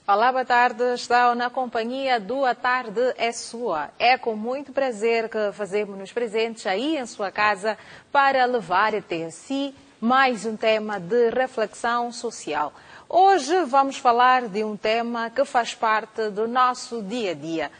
Olá, boa tarde. Estão na companhia do A Tarde é Sua. É com muito prazer que fazemos-nos presentes aí em sua casa para levar até si mais um tema de reflexão social. Hoje vamos falar de um tema que faz parte do nosso dia a dia.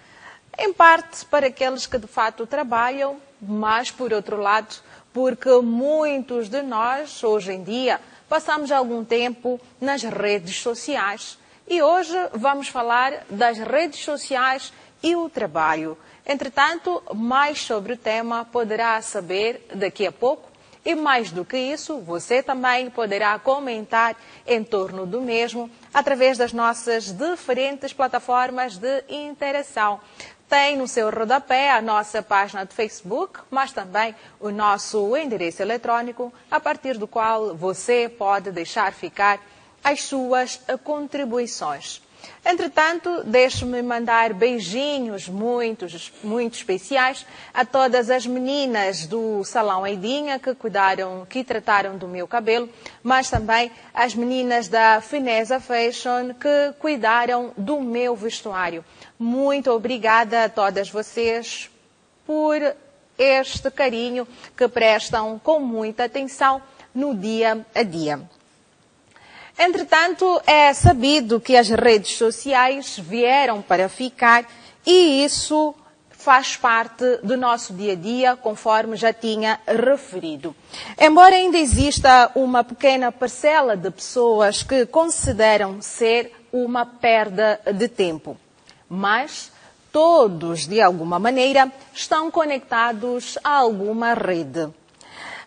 Em parte para aqueles que de fato trabalham, mas por outro lado, porque muitos de nós, hoje em dia, passamos algum tempo nas redes sociais. E hoje vamos falar das redes sociais e o trabalho. Entretanto, mais sobre o tema poderá saber daqui a pouco. E mais do que isso, você também poderá comentar em torno do mesmo através das nossas diferentes plataformas de interação. Tem no seu rodapé a nossa página de Facebook, mas também o nosso endereço eletrônico, a partir do qual você pode deixar ficar as suas contribuições. Entretanto, deixe-me mandar beijinhos muito especiais a todas as meninas do Salão Eidinha que trataram do meu cabelo, mas também as meninas da Fineza Fashion que cuidaram do meu vestuário. Muito obrigada a todas vocês por este carinho que prestam com muita atenção no dia a dia. Entretanto, é sabido que as redes sociais vieram para ficar e isso faz parte do nosso dia a dia, conforme já tinha referido. Embora ainda exista uma pequena parcela de pessoas que consideram ser uma perda de tempo, mas todos, de alguma maneira, estão conectados a alguma rede.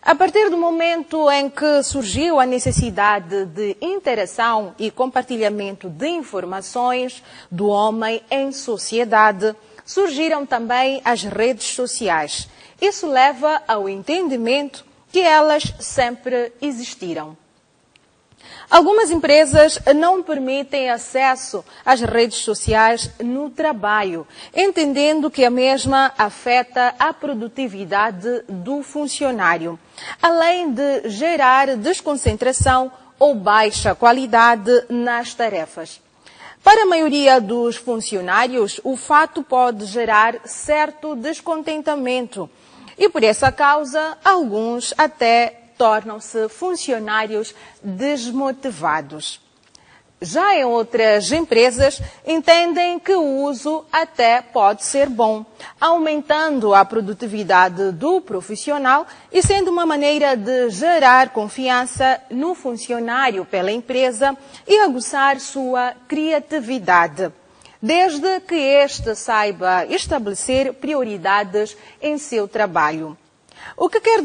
A partir do momento em que surgiu a necessidade de interação e compartilhamento de informações do homem em sociedade, surgiram também as redes sociais. Isso leva ao entendimento que elas sempre existiram. Algumas empresas não permitem acesso às redes sociais no trabalho, entendendo que a mesma afeta a produtividade do funcionário, além de gerar desconcentração ou baixa qualidade nas tarefas. Para a maioria dos funcionários, o fato pode gerar certo descontentamento e, por essa causa, alguns até tornam-se funcionários desmotivados. Já em outras empresas, entendem que o uso até pode ser bom, aumentando a produtividade do profissional e sendo uma maneira de gerar confiança no funcionário pela empresa e aguçar sua criatividade, desde que este saiba estabelecer prioridades em seu trabalho. O que quer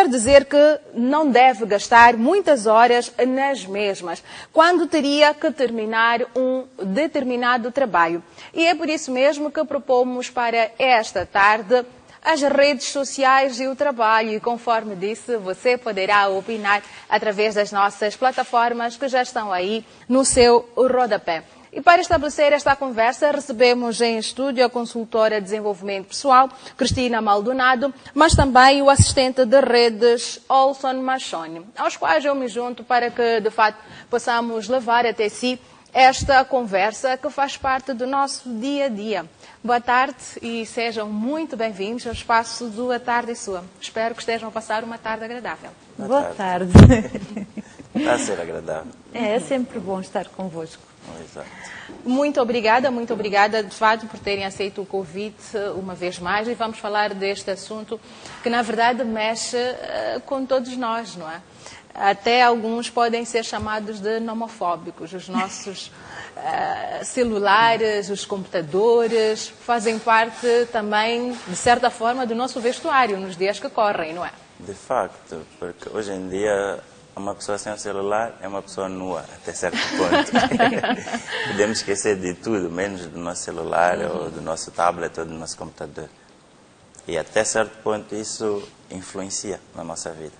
dizer que não deve gastar muitas horas nas mesmas, quando teria que terminar um determinado trabalho. E é por isso mesmo que propomos para esta tarde as redes sociais e o trabalho. E conforme disse, você poderá opinar através das nossas plataformas que já estão aí no seu rodapé. E para estabelecer esta conversa, recebemos em estúdio a consultora de desenvolvimento pessoal, Cristina Maldonado, mas também o assistente de redes, Olson Machoni, aos quais eu me junto para que, de fato, possamos levar até si esta conversa que faz parte do nosso dia a dia. Boa tarde e sejam muito bem-vindos ao espaço do A Tarde é Sua. Espero que estejam a passar uma tarde agradável. Boa tarde. Está a ser agradável. É sempre bom estar convosco. Exato. Muito obrigada, de fato, por terem aceito o convite uma vez mais e vamos falar deste assunto que, na verdade, mexe com todos nós, não é? Até alguns podem ser chamados de nomofóbicos. Os nossos celulares, os computadores, fazem parte também, de certa forma, do nosso vestuário nos dias que correm, não é? De facto, porque hoje em dia uma pessoa sem um celular é uma pessoa nua, até certo ponto. Podemos esquecer de tudo, menos do nosso celular, ou do nosso tablet, ou do nosso computador. E até certo ponto isso influencia na nossa vida.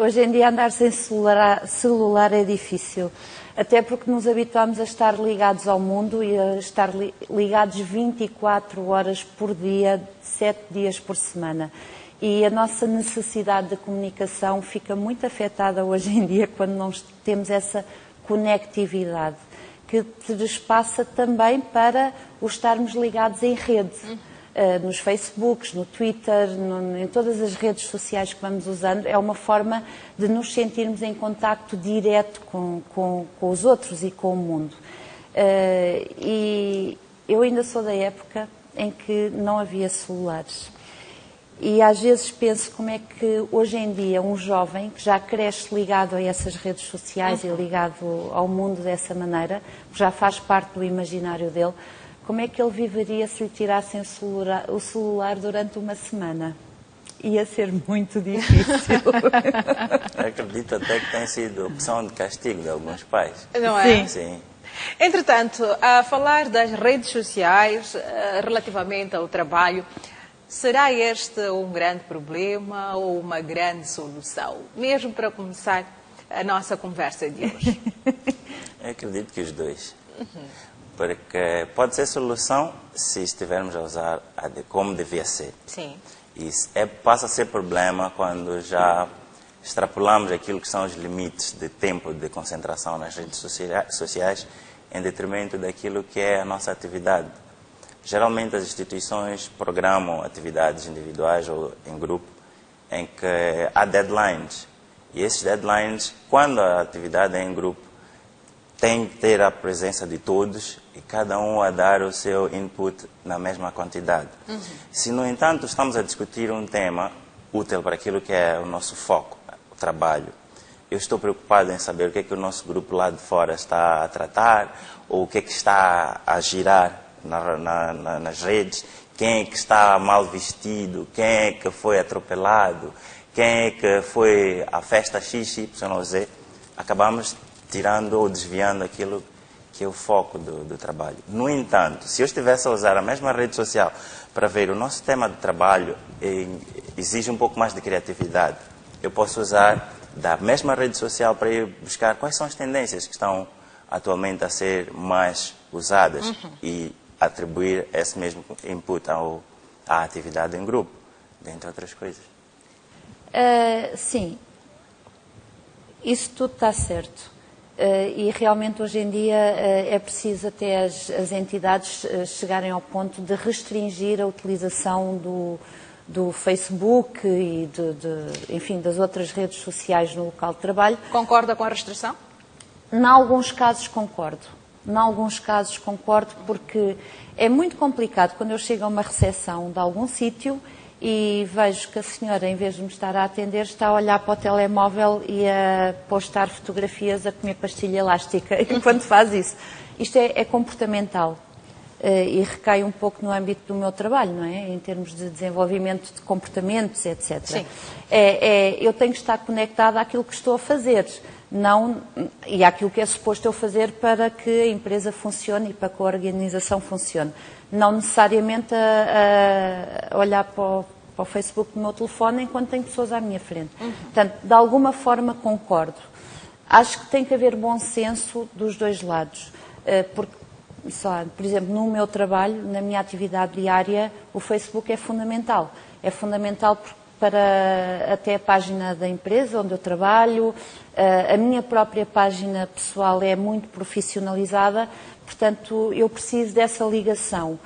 Hoje em dia andar sem celular é difícil. Até porque nos habituamos a estar ligados ao mundo e a estar ligados 24 horas por dia, 7 dias por semana. E a nossa necessidade de comunicação fica muito afetada hoje em dia quando não temos essa conectividade, que passa também para o estarmos ligados em rede. Nos Facebooks, no Twitter, em todas as redes sociais que vamos usando, é uma forma de nos sentirmos em contacto direto com os outros e com o mundo. E eu ainda sou da época em que não havia celulares. E às vezes penso como é que hoje em dia um jovem que já cresce ligado a essas redes sociais e ligado ao mundo dessa maneira, que já faz parte do imaginário dele, como é que ele viveria se lhe tirassem o celular durante uma semana? Ia ser muito difícil. Acredito até que tem sido opção de castigo de alguns pais. Não é? Sim. Entretanto, a falar das redes sociais relativamente ao trabalho, será este um grande problema ou uma grande solução? Mesmo para começar a nossa conversa de hoje. Eu acredito que os dois. Porque pode ser solução se estivermos a usar como devia ser. Sim. E passa a ser problema quando já extrapolamos aquilo que são os limites de tempo de concentração nas redes sociais em detrimento daquilo que é a nossa atividade. Geralmente as instituições programam atividades individuais ou em grupo em que há deadlines. E esses deadlines, quando a atividade é em grupo, tem que ter a presença de todos e cada um a dar o seu input na mesma quantidade. Se, no entanto, estamos a discutir um tema útil para aquilo que é o nosso foco, o trabalho, eu estou preocupado em saber o que é que o nosso grupo lá de fora está a tratar ou o que é que está a girar nas redes, quem é que está mal vestido, quem é que foi atropelado, quem é que foi à festa XYZ, acabamos tirando ou desviando aquilo que é o foco do trabalho. No entanto, se eu estivesse a usar a mesma rede social para ver o nosso tema de trabalho, exige um pouco mais de criatividade. Eu posso usar da mesma rede social para ir buscar quais são as tendências que estão atualmente a ser mais usadas e atribuir esse mesmo input à atividade em grupo, dentre outras coisas. Sim, isso tudo está certo. E realmente hoje em dia é preciso até as entidades chegarem ao ponto de restringir a utilização do Facebook e enfim, das outras redes sociais no local de trabalho. Concorda com a restrição? Em alguns casos concordo. Em alguns casos concordo porque é muito complicado quando eu chego a uma recepção de algum sítio e vejo que a senhora, em vez de me estar a atender, está a olhar para o telemóvel e a postar fotografias a comer pastilha elástica enquanto faz isso. Isto é comportamental e recai um pouco no âmbito do meu trabalho, não é? Em termos de desenvolvimento de comportamentos, etc. Sim. Eu tenho que estar conectada àquilo que estou a fazer e àquilo que é suposto eu fazer para que a empresa funcione e para que a organização funcione. Não necessariamente a olhar para o Facebook do meu telefone enquanto tenho pessoas à minha frente. Portanto, de alguma forma concordo. Acho que tem que haver bom senso dos dois lados. Porque, por exemplo, no meu trabalho, na minha atividade diária, o Facebook é fundamental. É fundamental para até a página da empresa onde eu trabalho, a minha própria página pessoal é muito profissionalizada, portanto eu preciso dessa ligação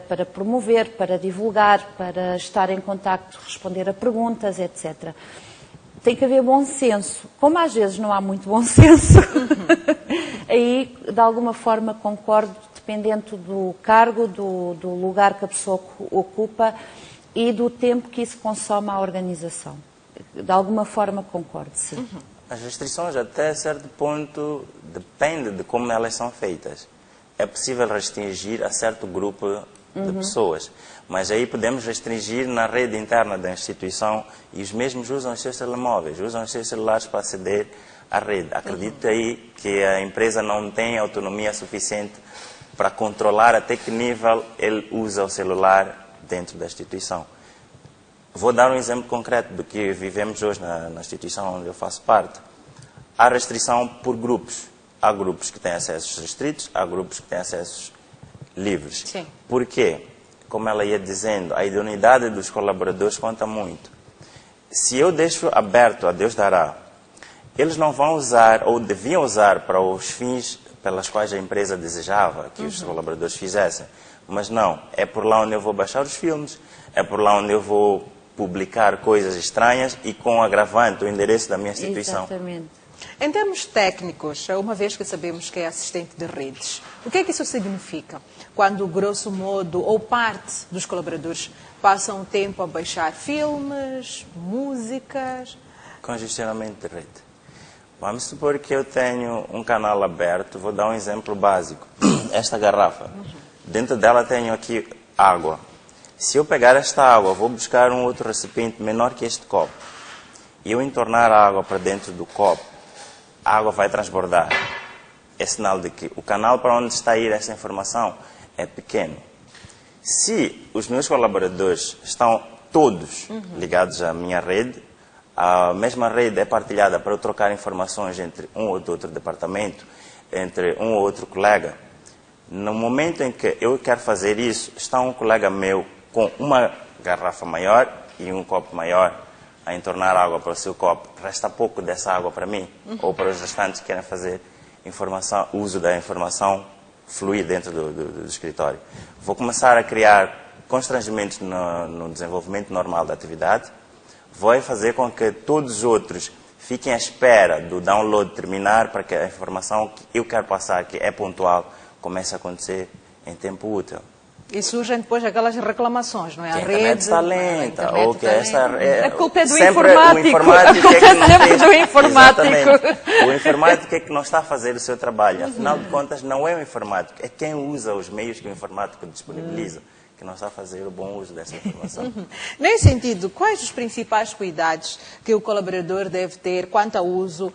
para promover, para divulgar, para estar em contacto, responder a perguntas, etc. Tem que haver bom senso. Como às vezes não há muito bom senso, aí de alguma forma concordo, dependendo do cargo, do lugar que a pessoa ocupa, e do tempo que isso consome à organização. De alguma forma concordo, sim. As restrições até certo ponto depende de como elas são feitas. É possível restringir a certo grupo de pessoas, mas aí podemos restringir na rede interna da instituição e os mesmos usam os seus telemóveis, usam os seus celulares para aceder à rede. Acredito aí que a empresa não tem autonomia suficiente para controlar até que nível ele usa o celular dentro da instituição. Vou dar um exemplo concreto do que vivemos hoje na instituição onde eu faço parte. Há restrição por grupos. Há grupos que têm acessos restritos, há grupos que têm acessos livres. Sim. Por quê? Como ela ia dizendo, a idoneidade dos colaboradores conta muito. Se eu deixo aberto a Deus dará, eles não vão usar, ou deviam usar, para os fins pelas quais a empresa desejava que os colaboradores fizessem. Mas não, é por lá onde eu vou baixar os filmes, é por lá onde eu vou publicar coisas estranhas e com o agravante, o endereço da minha instituição. Exatamente. Em termos técnicos, uma vez que sabemos que é assistente de redes, o que é que isso significa? Quando, grosso modo, ou parte dos colaboradores passam tempo a baixar filmes, músicas? Congestionamento de rede. Vamos supor que eu tenho um canal aberto, vou dar um exemplo básico. Esta garrafa. Dentro dela tenho aqui água. Se eu pegar esta água, vou buscar um outro recipiente menor que este copo, e eu entornar a água para dentro do copo, a água vai transbordar. É sinal de que o canal para onde está a ir essa informação é pequeno. Se os meus colaboradores estão todos ligados à minha rede, a mesma rede é partilhada para eu trocar informações entre um ou outro departamento, entre um ou outro colega. No momento em que eu quero fazer isso, está um colega meu com uma garrafa maior e um copo maior a entornar água para o seu copo. Resta pouco dessa água para mim, ou para os restantes que querem fazer uso da informação fluir dentro do escritório. Vou começar a criar constrangimentos no desenvolvimento normal da atividade. Vou fazer com que todos os outros fiquem à espera do download terminar para que a informação que eu quero passar, que é pontual, comece a acontecer em tempo útil. E surgem depois aquelas reclamações, não é? Que a internet está lenta, ou que a culpa é do informático. O informático é que não fez. Do informático. Exatamente. O informático é que não está a fazer o seu trabalho. Afinal de contas, não é o informático, é quem usa os meios que o informático disponibiliza que não está a fazer o bom uso dessa informação. Nesse sentido, quais os principais cuidados que o colaborador deve ter quanto ao uso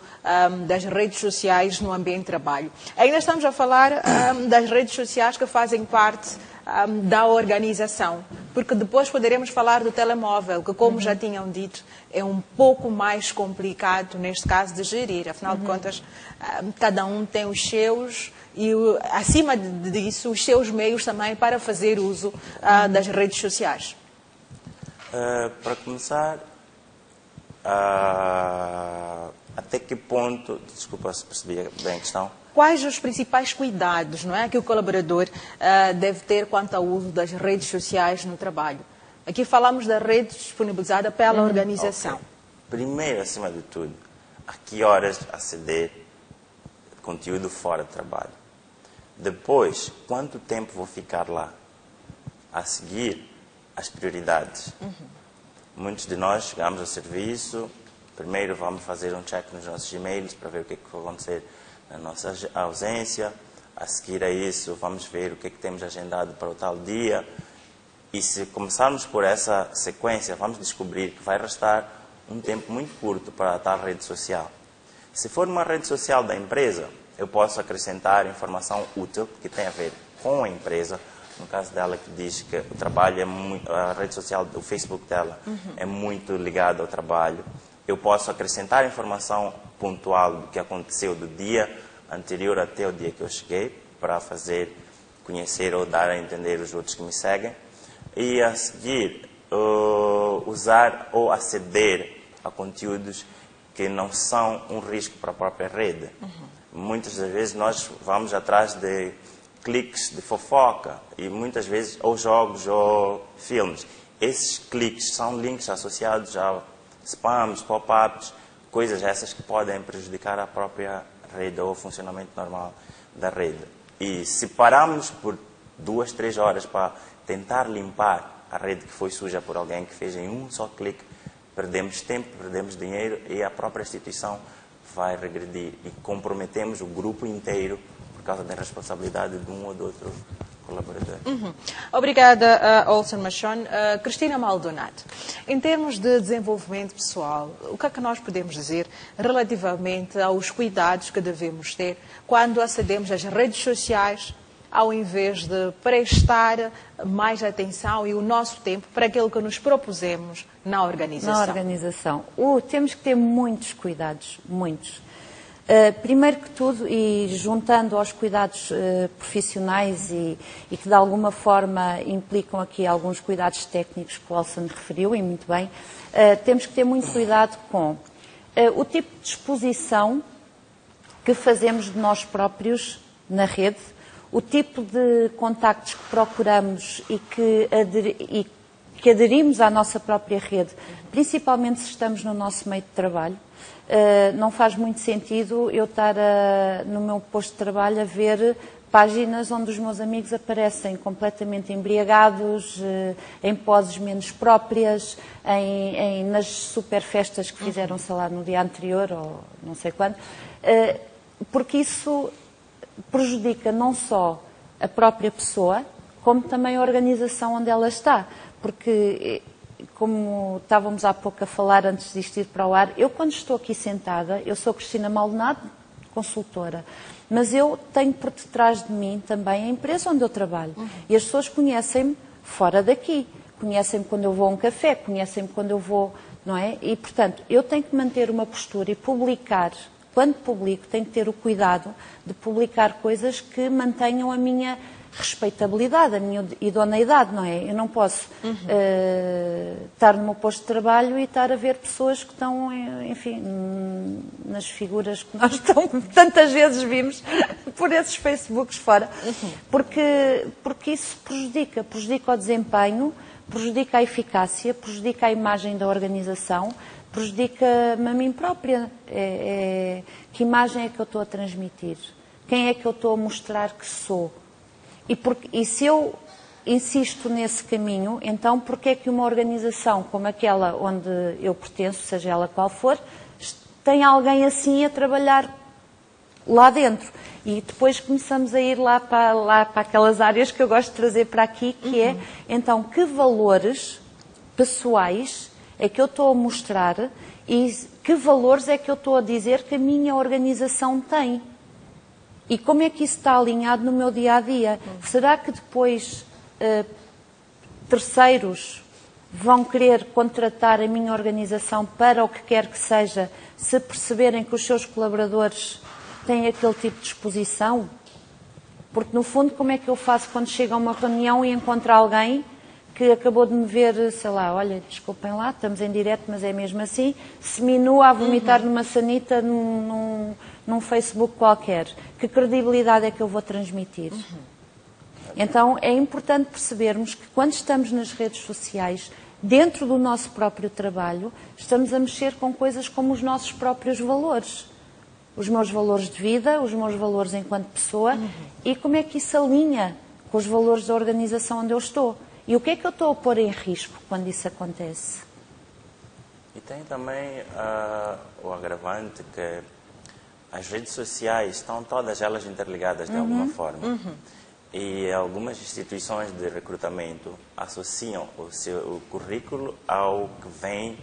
das redes sociais no ambiente de trabalho? Ainda estamos a falar das redes sociais que fazem parte da organização, porque depois poderemos falar do telemóvel, que, como já tinham dito, é um pouco mais complicado, neste caso, de gerir. Afinal de contas, cada um tem os seus e, acima disso, os seus meios também para fazer uso das redes sociais. Para começar, até que ponto, desculpa se percebi bem a questão, quais os principais cuidados, não é, que o colaborador deve ter quanto ao uso das redes sociais no trabalho? Aqui falamos da rede disponibilizada pela organização. Okay. Primeiro, acima de tudo, a que horas aceder conteúdo fora de trabalho? Depois, quanto tempo vou ficar lá? A seguir, as prioridades. Muitos de nós chegamos ao serviço, primeiro vamos fazer um check nos nossos e-mails para ver o que é que vai acontecer na nossa ausência. A seguir a isso, vamos ver o que é que temos agendado para o tal dia. E se começarmos por essa sequência, vamos descobrir que vai restar um tempo muito curto para a tal rede social. Se for uma rede social da empresa, eu posso acrescentar informação útil que tem a ver com a empresa. No caso dela, que diz que o trabalho é muito, a rede social, o Facebook dela é muito ligado ao trabalho. Eu posso acrescentar informação pontual do que aconteceu do dia anterior até o dia que eu cheguei, para fazer conhecer ou dar a entender os outros que me seguem. E a seguir, usar ou aceder a conteúdos que não são um risco para a própria rede. Muitas das vezes nós vamos atrás de cliques de fofoca e muitas vezes ou jogos ou filmes. Esses cliques são links associados a spams, pop-ups, coisas essas que podem prejudicar a própria rede ou o funcionamento normal da rede. E se pararmos por 2, 3 horas para tentar limpar a rede que foi suja por alguém que fez em um só clique, perdemos tempo, perdemos dinheiro e a própria instituição vai regredir e comprometemos o grupo inteiro por causa da responsabilidade de um ou do outro colaborador. Obrigada, Olsen Machon. Cristina Maldonado, em termos de desenvolvimento pessoal, o que é que nós podemos dizer relativamente aos cuidados que devemos ter quando acedemos às redes sociais ao invés de prestar mais atenção e o nosso tempo para aquilo que nos propusemos na organização? Na organização. Temos que ter muitos cuidados, muitos. Primeiro que tudo, e juntando aos cuidados profissionais e que de alguma forma implicam aqui alguns cuidados técnicos que o Olsen referiu, e muito bem, temos que ter muito cuidado com o tipo de exposição que fazemos de nós próprios na rede, o tipo de contactos que procuramos e que aderimos à nossa própria rede, principalmente se estamos no nosso meio de trabalho. Não faz muito sentido eu estar no meu posto de trabalho a ver páginas onde os meus amigos aparecem completamente embriagados, em poses menos próprias, nas super festas que fizeram, sei lá, no dia anterior ou não sei quando, porque isso prejudica não só a própria pessoa, como também a organização onde ela está. Porque, como estávamos há pouco a falar antes disto ir para o ar, eu quando estou aqui sentada, eu sou Cristina Maldonado, consultora, mas eu tenho por detrás de mim também a empresa onde eu trabalho. E as pessoas conhecem-me fora daqui, conhecem-me quando eu vou a um café, conhecem-me quando eu vou, não é? E, portanto, eu tenho que manter uma postura e publicar. Quando publico, tenho que ter o cuidado de publicar coisas que mantenham a minha respeitabilidade, a minha idoneidade, não é? Eu não posso estar no meu posto de trabalho e estar a ver pessoas que estão, enfim, nas figuras que nós tantas vezes vimos por esses Facebooks fora. Porque isso prejudica o desempenho, prejudica a eficácia, prejudica a imagem da organização, prejudica-me a mim própria. Que imagem é que eu estou a transmitir? Quem é que eu estou a mostrar que sou? E se eu insisto nesse caminho, então porquê é que uma organização como aquela onde eu pertenço, seja ela qual for, tem alguém assim a trabalhar lá dentro? E depois começamos a ir lá para aquelas áreas que eu gosto de trazer para aqui, que é, então, que valores pessoais é que eu estou a mostrar e que valores é que eu estou a dizer que a minha organização tem? E como é que isso está alinhado no meu dia-a-dia? Será que depois terceiros vão querer contratar a minha organização para o que quer que seja, se perceberem que os seus colaboradores têm aquele tipo de exposição? Porque, no fundo, como é que eu faço quando chego a uma reunião e encontro alguém que acabou de me ver, sei lá, olha, desculpem lá, estamos em direto, mas é mesmo assim, seminua a vomitar numa sanita num Facebook qualquer. Que credibilidade é que eu vou transmitir? Então, é importante percebermos que quando estamos nas redes sociais, dentro do nosso próprio trabalho, estamos a mexer com coisas como os nossos próprios valores. Os meus valores de vida, os meus valores enquanto pessoa, e como é que isso alinha com os valores da organização onde eu estou. E o que é que eu estou a pôr em risco quando isso acontece? E tem também o agravante que as redes sociais estão todas elas interligadas de alguma forma. E algumas instituições de recrutamento associam o currículo ao que vem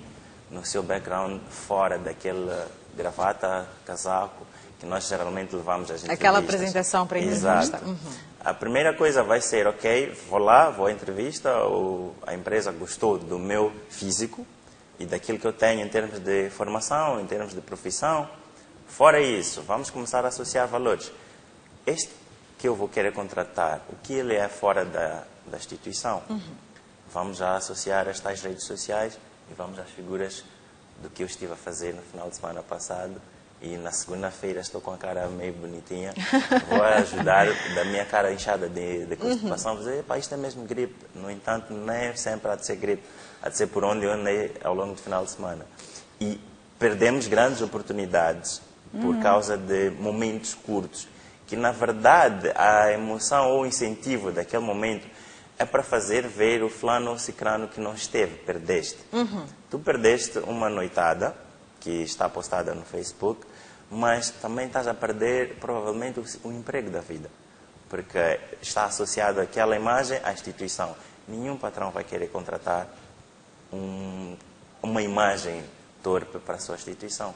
no seu background fora daquele gravata, casaco, que nós geralmente levamos às entrevistas. Aquela apresentação para a entrevista. Exato. A primeira coisa vai ser, ok, vou lá, vou à entrevista, a empresa gostou do meu físico e daquilo que eu tenho em termos de formação, em termos de profissão. Fora isso, vamos começar a associar valores. Este que eu vou querer contratar, o que ele é fora da instituição? Vamos já associar estas redes sociais e vamos às figuras do que eu estive a fazer no final de semana passado. E na segunda-feira estou com a cara meio bonitinha. Vou ajudar da minha cara inchada de constipação. Vou dizer, pá, isto é mesmo gripe. No entanto, não é sempre há de ser gripe. Há de ser por onde eu andei ao longo do final de semana. E perdemos grandes oportunidades por causa de momentos curtos. Que, na verdade, a emoção ou o incentivo daquele momento é para fazer ver o fulano ou cicrano que não esteve. Perdeste. Tu perdeste uma noitada que está postada no Facebook, mas também estás a perder, provavelmente, o emprego da vida. Porque está associado aquela imagem à instituição. Nenhum patrão vai querer contratar uma imagem torpe para a sua instituição.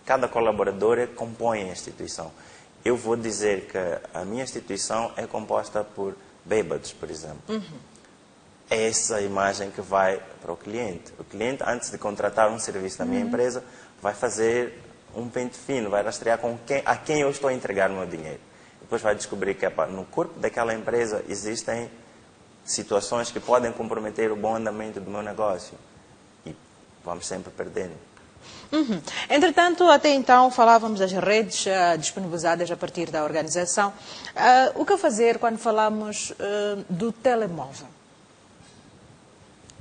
Cada colaborador compõe a instituição. eu vou dizer que a minha instituição é composta por bêbados, por exemplo. É essa imagem que vai para o cliente. O cliente, antes de contratar um serviço da minha empresa, vai fazer um pente fino, vai rastrear a quem eu estou a entregar o meu dinheiro. Depois vai descobrir que no corpo daquela empresa existem situações que podem comprometer o bom andamento do meu negócio. E vamos sempre perdendo. Entretanto, até então falávamos das redes disponibilizadas a partir da organização. O que fazer quando falamos do telemóvel?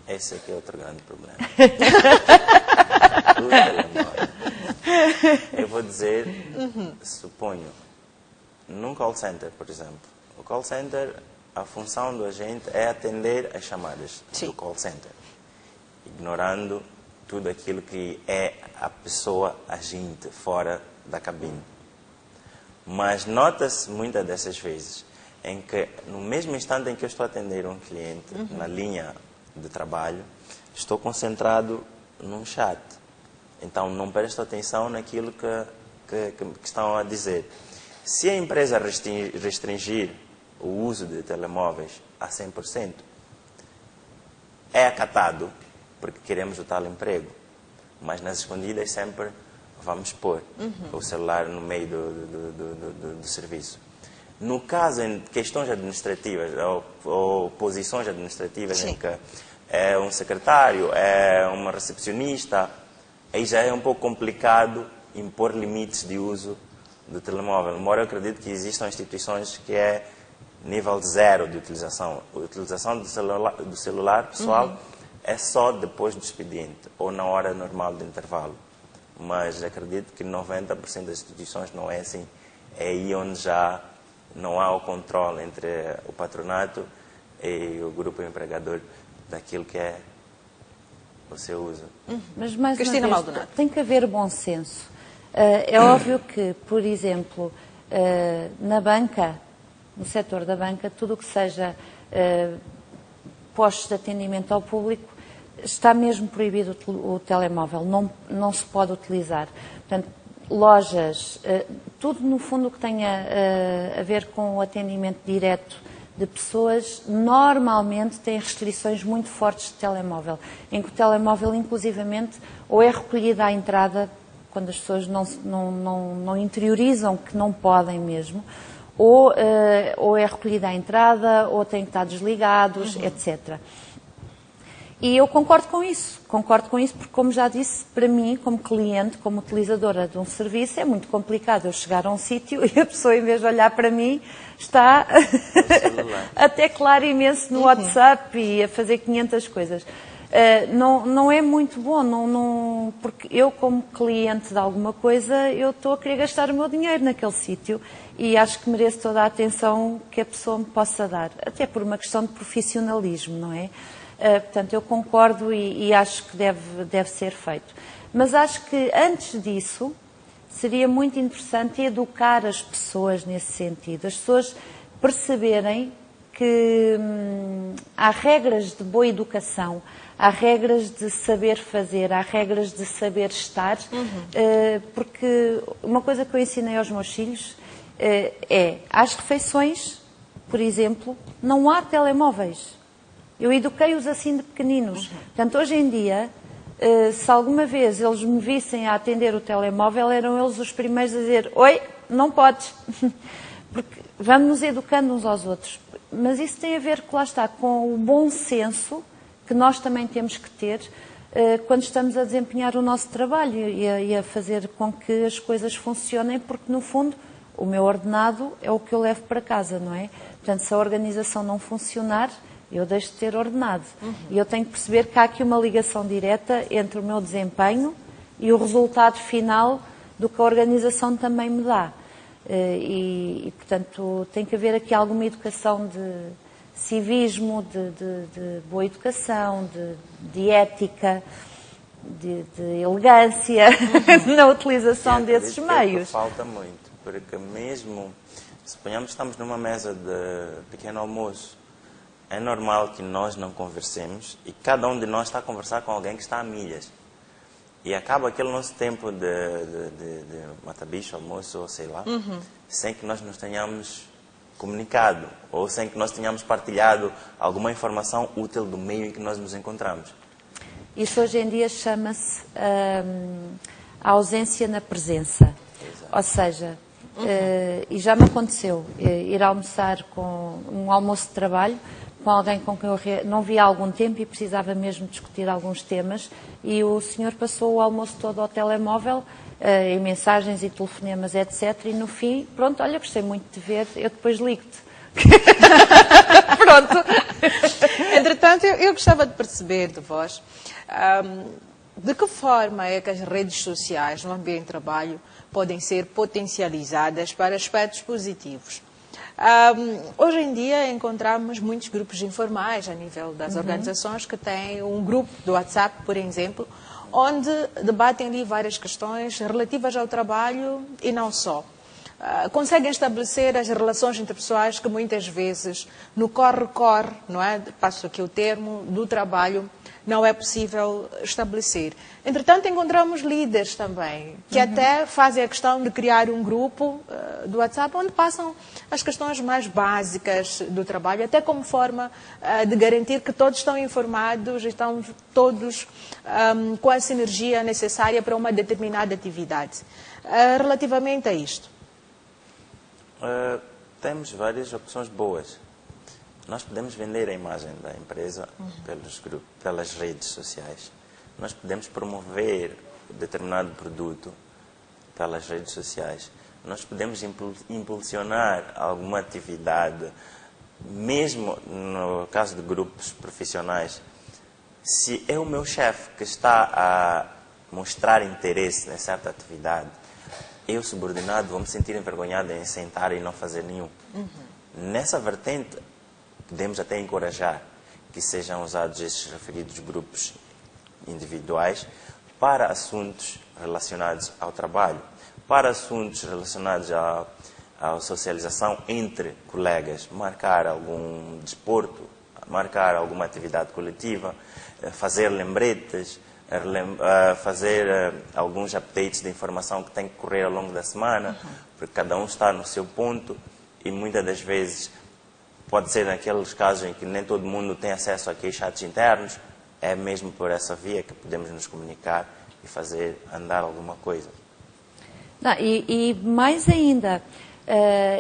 Esse aqui é outro grande problema. O telemóvel. Eu vou dizer, suponho, num call center, por exemplo. O call center, a função do agente é atender as chamadas do call center, ignorando tudo aquilo que é a pessoa agente fora da cabine. Mas nota-se muitas dessas vezes em que, no mesmo instante em que eu estou a atender um cliente na linha de trabalho, estou concentrado num chat. Então não presto atenção naquilo que estão a dizer. Se a empresa restringir o uso de telemóveis a 100%, é acatado, porque queremos o tal emprego. Mas nas escondidas sempre vamos pôr o celular no meio do serviço. No caso, em questões administrativas ou posições administrativas em que é um secretário, é uma recepcionista, aí já é um pouco complicado impor limites de uso do telemóvel. Embora eu acredito que existam instituições que é nível 0 de utilização. A utilização do celular pessoal é só depois do expediente ou na hora normal de intervalo. Mas acredito que 90% das instituições não é assim. É aí onde já não há o controle entre o patronato e o grupo empregador daquilo que é o seu uso. Mas, mais Cristina uma vez, Maldonado. tem que haver bom senso. É óbvio que, por exemplo, na banca, no setor da banca, tudo o que seja postos de atendimento ao público, está mesmo proibido o telemóvel, não se pode utilizar. Portanto, lojas, tudo no fundo que tenha a ver com o atendimento direto de pessoas, normalmente tem restrições muito fortes de telemóvel, em que o telemóvel, inclusivamente, ou é recolhido à entrada, quando as pessoas não interiorizam que não podem mesmo, ou é recolhido à entrada, ou têm que estar desligados, etc. E eu concordo com isso, porque, como já disse, para mim, como cliente, como utilizadora de um serviço, é muito complicado eu chegar a um sítio e a pessoa, em vez de olhar para mim, está a teclar imenso no WhatsApp e a fazer 500 coisas. Não é muito bom, porque eu, como cliente de alguma coisa, eu estou a querer gastar o meu dinheiro naquele sítio e acho que mereço toda a atenção que a pessoa me possa dar, até por uma questão de profissionalismo, não é? Portanto, eu concordo e acho que deve ser feito. Mas acho que, antes disso, seria muito interessante educar as pessoas nesse sentido. As pessoas perceberem que há regras de boa educação, há regras de saber fazer, há regras de saber estar, porque uma coisa que eu ensinei aos meus filhos às refeições, por exemplo, não há telemóveis. Eu eduquei-os assim de pequeninos. Portanto, hoje em dia, se alguma vez eles me vissem a atender o telemóvel, eram eles os primeiros a dizer: oi, não podes. Porque vamos nos educando uns aos outros. Mas isso tem a ver, lá está, com o bom senso que nós também temos que ter quando estamos a desempenhar o nosso trabalho e a fazer com que as coisas funcionem, porque, no fundo, o meu ordenado é o que eu levo para casa, não é? Portanto, se a organização não funcionar, eu deixo de ter ordenado. E eu tenho que perceber que há aqui uma ligação direta entre o meu desempenho e o resultado final do que a organização também me dá. Portanto, tem que haver aqui alguma educação de civismo, de boa educação, de ética, de elegância na utilização desses meios. Falta muito, porque mesmo, suponhamos que estamos numa mesa de pequeno almoço, é normal que nós não conversemos e cada um de nós está a conversar com alguém que está a milhas. E acaba aquele nosso tempo de mata-bicho, almoço, ou sei lá, sem que nós nos tenhamos comunicado, ou sem que nós tenhamos partilhado alguma informação útil do meio em que nós nos encontramos. Isso hoje em dia chama-se a ausência na presença. Exato. Ou seja, e já me aconteceu ir almoçar com um almoço de trabalho com alguém com quem eu não via há algum tempo e precisava mesmo discutir alguns temas, e o senhor passou o almoço todo ao telemóvel, em mensagens e telefonemas, etc. E no fim, pronto, olha, gostei muito de ver, eu depois ligo-te. Pronto. Entretanto, eu gostava de perceber de vós de que forma é que as redes sociais no ambiente de trabalho podem ser potencializadas para aspectos positivos. Hoje em dia encontramos muitos grupos informais a nível das organizações que têm um grupo do WhatsApp, por exemplo, onde debatem ali várias questões relativas ao trabalho e não só. Conseguem estabelecer as relações interpessoais que muitas vezes no corre-corre, não é? Passo aqui o termo, do trabalho, não é possível estabelecer. Entretanto, encontramos líderes também, que até fazem a questão de criar um grupo do WhatsApp onde passam as questões mais básicas do trabalho, até como forma de garantir que todos estão informados e estão todos com a sinergia necessária para uma determinada atividade. Relativamente a isto. Temos várias opções boas. Nós podemos vender a imagem da empresa pelas redes sociais. Nós podemos promover determinado produto pelas redes sociais. Nós podemos impulsionar alguma atividade, mesmo no caso de grupos profissionais. Se é o meu chefe que está a mostrar interesse em certa atividade, eu, subordinado, vou me sentir envergonhado em sentar e não fazer nenhum. Nessa vertente, podemos até encorajar que sejam usados esses referidos grupos individuais para assuntos relacionados ao trabalho, para assuntos relacionados à socialização entre colegas, marcar algum desporto, marcar alguma atividade coletiva, fazer lembretes, fazer alguns updates de informação que tem que correr ao longo da semana, porque cada um está no seu ponto e muitas das vezes pode ser naqueles casos em que nem todo mundo tem acesso a aqueles chats internos, é mesmo por essa via que podemos nos comunicar e fazer andar alguma coisa. Não, e mais ainda,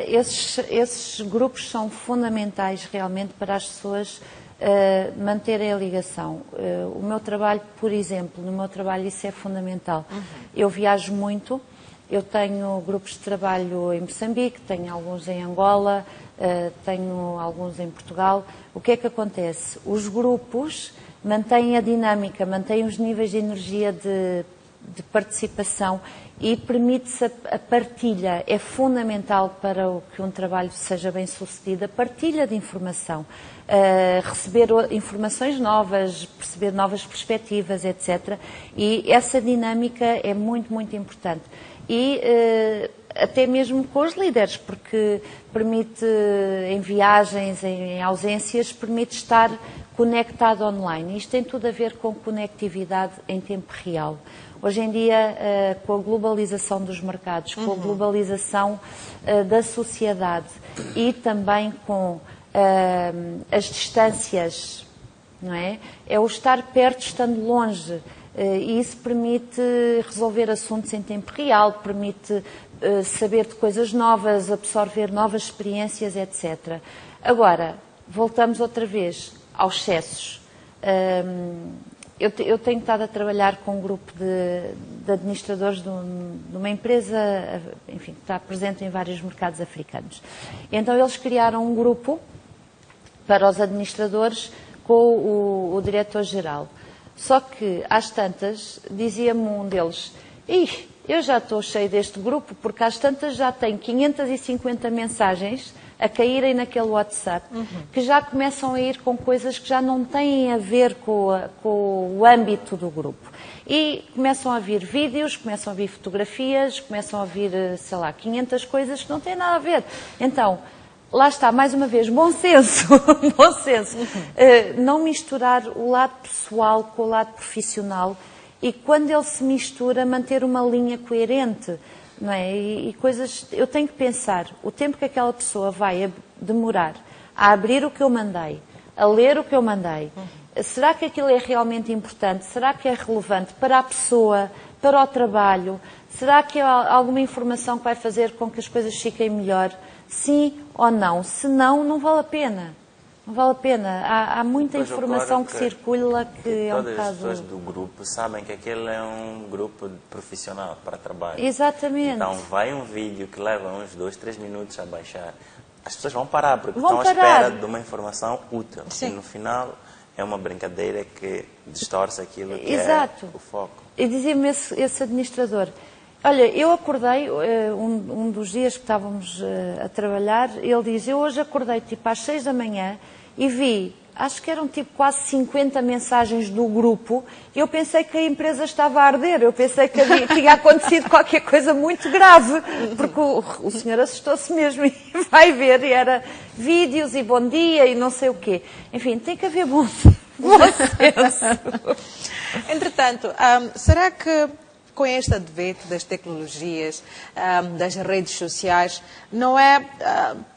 esses grupos são fundamentais realmente para as pessoas manterem a ligação. O meu trabalho, por exemplo, no meu trabalho isso é fundamental. Eu viajo muito, eu tenho grupos de trabalho em Moçambique, tenho alguns em Angola, tenho alguns em Portugal. O que é que acontece? Os grupos mantêm a dinâmica, mantêm os níveis de energia de participação e permite-se a partilha. É fundamental para que um trabalho seja bem sucedido, a partilha de informação, receber informações novas, perceber novas perspectivas, etc. E essa dinâmica é muito, muito importante. E até mesmo com os líderes, porque permite, em viagens, em ausências, permite estar conectado online. Isto tem tudo a ver com conectividade em tempo real. Hoje em dia, com a globalização dos mercados, com a globalização da sociedade e também com as distâncias, não é? É o estar perto estando longe. E isso permite resolver assuntos em tempo real, permite saber de coisas novas, absorver novas experiências, etc. Agora, voltamos outra vez aos excessos. Eu tenho estado a trabalhar com um grupo de administradores de uma empresa, enfim, que está presente em vários mercados africanos. Então, eles criaram um grupo para os administradores com o diretor-geral. Só que, às tantas, dizia-me um deles, eu já estou cheio deste grupo, porque às tantas já tenho 550 mensagens a caírem naquele WhatsApp, que já começam a ir com coisas que já não têm a ver com o âmbito do grupo. E começam a vir vídeos, começam a vir fotografias, começam a vir, sei lá, 500 coisas que não têm nada a ver. Então, lá está, mais uma vez, bom senso. Bom senso. Não misturar o lado pessoal com o lado profissional e quando ele se mistura, manter uma linha coerente, não é? E coisas, eu tenho que pensar o tempo que aquela pessoa vai demorar a abrir o que eu mandei, a ler o que eu mandei. Será que aquilo é realmente importante? Será que é relevante para a pessoa, para o trabalho? Será que há alguma informação que vai fazer com que as coisas fiquem melhor? Sim ou não? Se não, não vale a pena. Não vale a pena. Há muita informação que circula que é um bocado... Todas as pessoas do grupo sabem que aquele é um grupo profissional para trabalho. Exatamente. Então vai um vídeo que leva uns 2, 3 minutos a baixar. As pessoas vão parar, porque estão à espera de uma informação útil. Sim. E no final é uma brincadeira que distorce aquilo que Exato. é o foco. E dizia-me esse administrador, olha, eu acordei, um dos dias que estávamos a trabalhar, ele diz, eu hoje acordei tipo às 6 da manhã e vi, acho que eram tipo quase 50 mensagens do grupo, e eu pensei que a empresa estava a arder, eu pensei que tinha acontecido qualquer coisa muito grave, porque o senhor assustou-se mesmo e vai ver, e era vídeos e bom dia e não sei o quê. Enfim, tem que haver bom senso. Entretanto, será que com este advento das tecnologias, das redes sociais, não é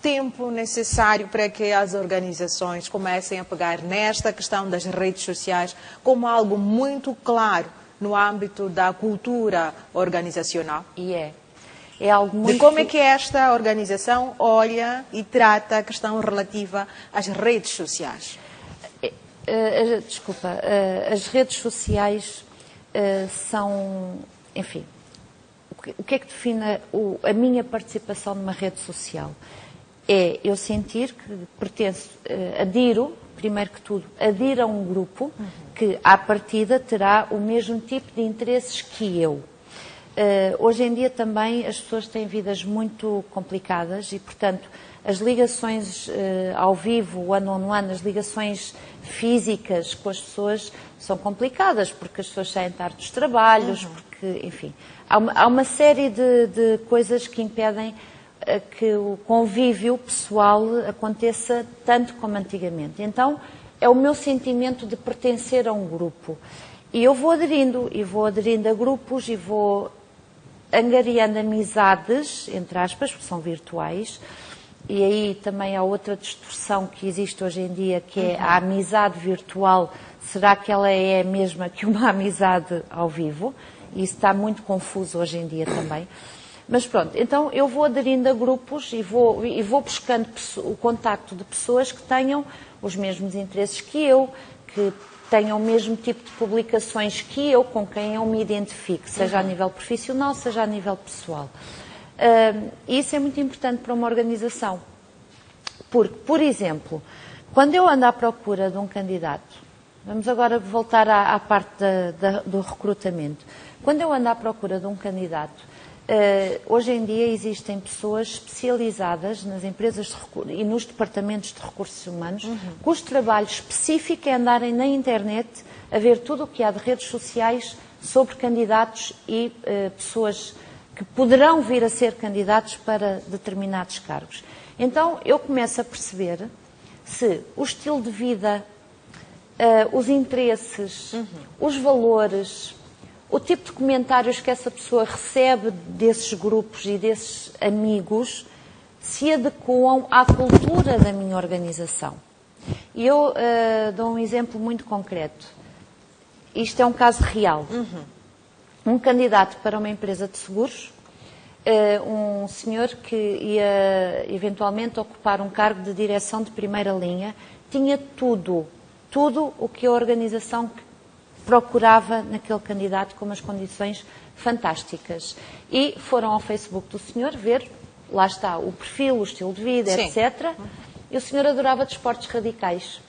tempo necessário para que as organizações comecem a pegar nesta questão das redes sociais como algo muito claro no âmbito da cultura organizacional? E é algo muito... De como é que esta organização olha e trata a questão relativa às redes sociais? Desculpa, as redes sociais são, enfim, o que é que define a minha participação numa rede social? É eu sentir que pertenço, primeiro que tudo, adiro a um grupo que, à partida, terá o mesmo tipo de interesses que eu. Hoje em dia também as pessoas têm vidas muito complicadas e, portanto, as ligações ao vivo, one on one, as ligações físicas com as pessoas são complicadas, porque as pessoas saem tarde dos trabalhos, porque, enfim, há uma série de coisas que impedem que o convívio pessoal aconteça tanto como antigamente. Então, é o meu sentimento de pertencer a um grupo. E eu vou aderindo a grupos e vou angariando amizades, entre aspas, porque são virtuais. E aí também há outra distorção que existe hoje em dia, que é a amizade virtual. Será que ela é a mesma que uma amizade ao vivo? E isso está muito confuso hoje em dia também. Mas pronto, então eu vou aderindo a grupos e vou buscando o contacto de pessoas que tenham os mesmos interesses que eu, que tenham o mesmo tipo de publicações que eu, com quem eu me identifique, seja a nível profissional, seja a nível pessoal. E isso é muito importante para uma organização. Porque, por exemplo, quando eu ando à procura de um candidato, vamos agora voltar à parte do recrutamento. Quando eu ando à procura de um candidato, hoje em dia existem pessoas especializadas nas empresas e nos departamentos de recursos humanos, cujo trabalho específico é andarem na internet a ver tudo o que há de redes sociais sobre candidatos e pessoas que poderão vir a ser candidatos para determinados cargos. Então, eu começo a perceber se o estilo de vida, os interesses, os valores, o tipo de comentários que essa pessoa recebe desses grupos e desses amigos se adequam à cultura da minha organização. E eu dou um exemplo muito concreto. Isto é um caso real. Um candidato para uma empresa de seguros, um senhor que ia eventualmente ocupar um cargo de direção de primeira linha, tinha tudo o que a organização procurava naquele candidato, com umas condições fantásticas. E foram ao Facebook do senhor ver, lá está, o perfil, o estilo de vida, Sim. etc. E o senhor adorava desportos radicais.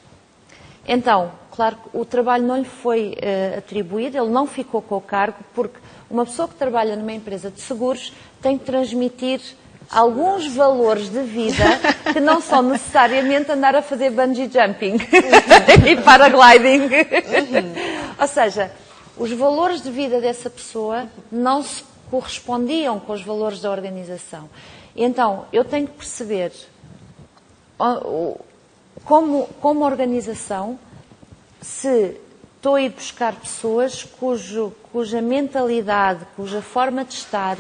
Então, claro que o trabalho não lhe foi atribuído, ele não ficou com o cargo, porque uma pessoa que trabalha numa empresa de seguros tem que transmitir alguns valores de vida que não são necessariamente andar a fazer bungee jumping e paragliding. Ou seja, os valores de vida dessa pessoa não se correspondiam com os valores da organização. Então, eu tenho que perceber como organização se estou a ir buscar pessoas cuja mentalidade, cuja forma de estar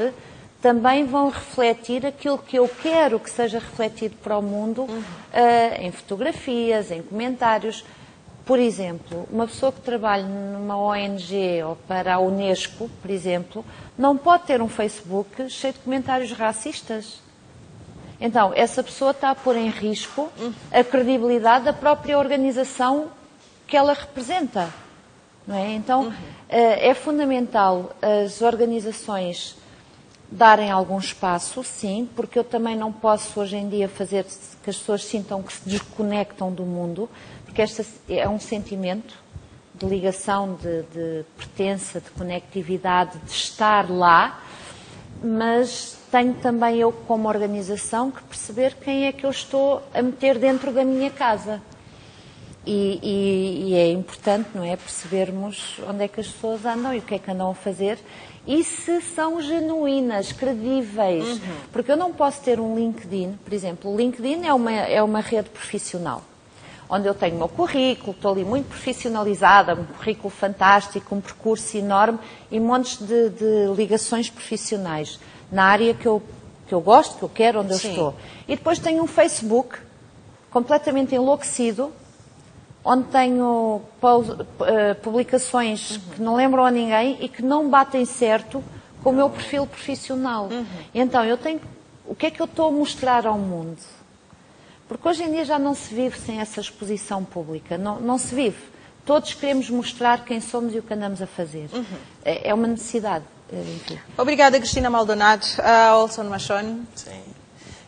também vão refletir aquilo que eu quero que seja refletido para o mundo, em fotografias, em comentários. Por exemplo, uma pessoa que trabalha numa ONG ou para a Unesco, por exemplo, não pode ter um Facebook cheio de comentários racistas. Então, essa pessoa está a pôr em risco a credibilidade da própria organização que ela representa. Não é? Então, é fundamental as organizações darem algum espaço, sim, porque eu também não posso hoje em dia fazer que as pessoas sintam que se desconectam do mundo, porque este é um sentimento de ligação, de pertença, de conectividade, de estar lá, mas tenho também eu, como organização, que perceber quem é que eu estou a meter dentro da minha casa. E é importante, não é, percebermos onde é que as pessoas andam e o que é que andam a fazer e se são genuínas, credíveis. Porque eu não posso ter um LinkedIn, por exemplo, o LinkedIn é uma rede profissional, onde eu tenho o meu currículo, estou ali muito profissionalizada, um currículo fantástico, um percurso enorme e montes de ligações profissionais na área que eu gosto, que eu quero, onde eu estou. E depois tenho um Facebook completamente enlouquecido, onde tenho publicações que não lembram a ninguém e que não batem certo com o meu perfil profissional. Então, o que é que eu estou a mostrar ao mundo? Porque hoje em dia já não se vive sem essa exposição pública, não se vive. Todos queremos mostrar quem somos e o que andamos a fazer. É uma necessidade. Enfim. Obrigada, Cristina Maldonado. Olson Machoni. Sim.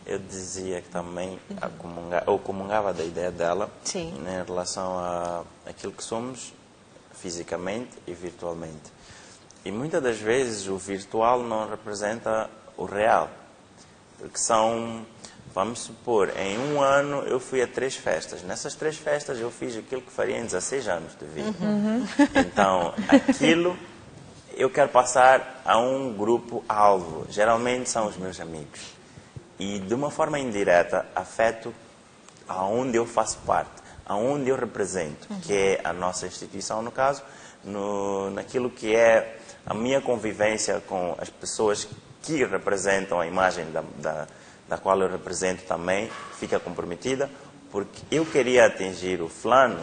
Eu dizia que também comungava da ideia dela, né, em relação a aquilo que somos fisicamente e virtualmente. E muitas das vezes o virtual não representa o real. Porque vamos supor, em um ano eu fui a 3 festas. Nessas 3 festas eu fiz aquilo que faria em 16 anos de vida. Então, aquilo eu quero passar a um grupo-alvo. Geralmente são os meus amigos. E, de uma forma indireta, afeto aonde eu faço parte, aonde eu represento, que é a nossa instituição, no caso, naquilo que é a minha convivência com as pessoas que representam a imagem da qual eu represento também, fica comprometida, porque eu queria atingir o fulano,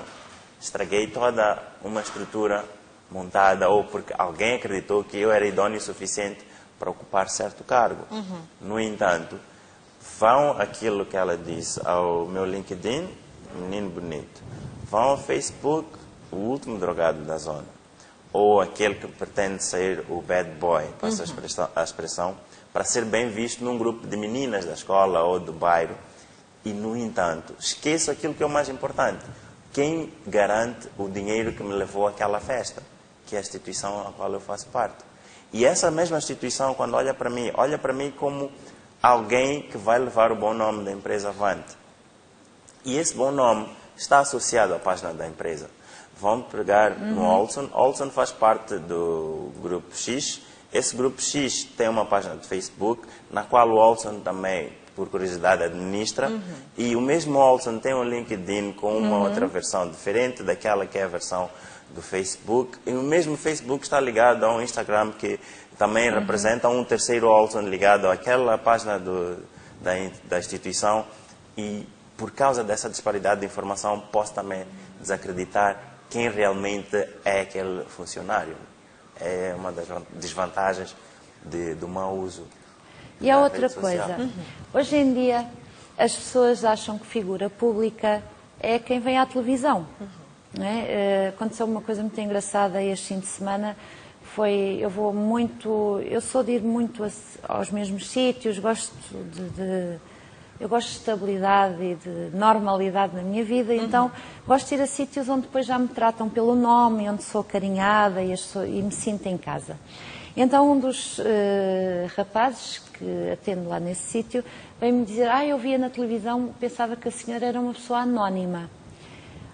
estraguei toda uma estrutura montada, ou porque alguém acreditou que eu era idôneo o suficiente para ocupar certo cargo. No entanto, vão aquilo que ela disse ao meu LinkedIn, menino bonito. Vão ao Facebook, o último drogado da zona. Ou aquele que pretende ser o bad boy, passa a expressão, para ser bem visto num grupo de meninas da escola ou do bairro. E, no entanto, esqueço aquilo que é o mais importante. Quem garante o dinheiro que me levou àquela festa? Que é a instituição a qual eu faço parte. E essa mesma instituição, quando olha para mim como alguém que vai levar o bom nome da empresa avante. E esse bom nome está associado à página da empresa. Vão pegar no Olson. Olson faz parte do Grupo X. Esse Grupo X tem uma página de Facebook, na qual o Olson também, por curiosidade, administra. E o mesmo Olson tem um LinkedIn com uma outra versão diferente daquela que é a versão do Facebook. E o mesmo Facebook está ligado a um Instagram que também representa um terceiro Olson ligado àquela página da instituição. E por causa dessa disparidade de informação, posso também desacreditar quem realmente é aquele funcionário. É uma das desvantagens do mau uso. E há outra coisa. Hoje em dia, as pessoas acham que figura pública é quem vem à televisão. Não é? Aconteceu uma coisa muito engraçada este fim de semana. Eu sou de ir muito aos mesmos sítios, eu gosto de estabilidade e de normalidade na minha vida, então gosto de ir a sítios onde depois já me tratam pelo nome, onde sou acarinhada e me sinto em casa. Então um dos rapazes que atendo lá nesse sítio veio-me dizer: eu via na televisão, pensava que a senhora era uma pessoa anónima.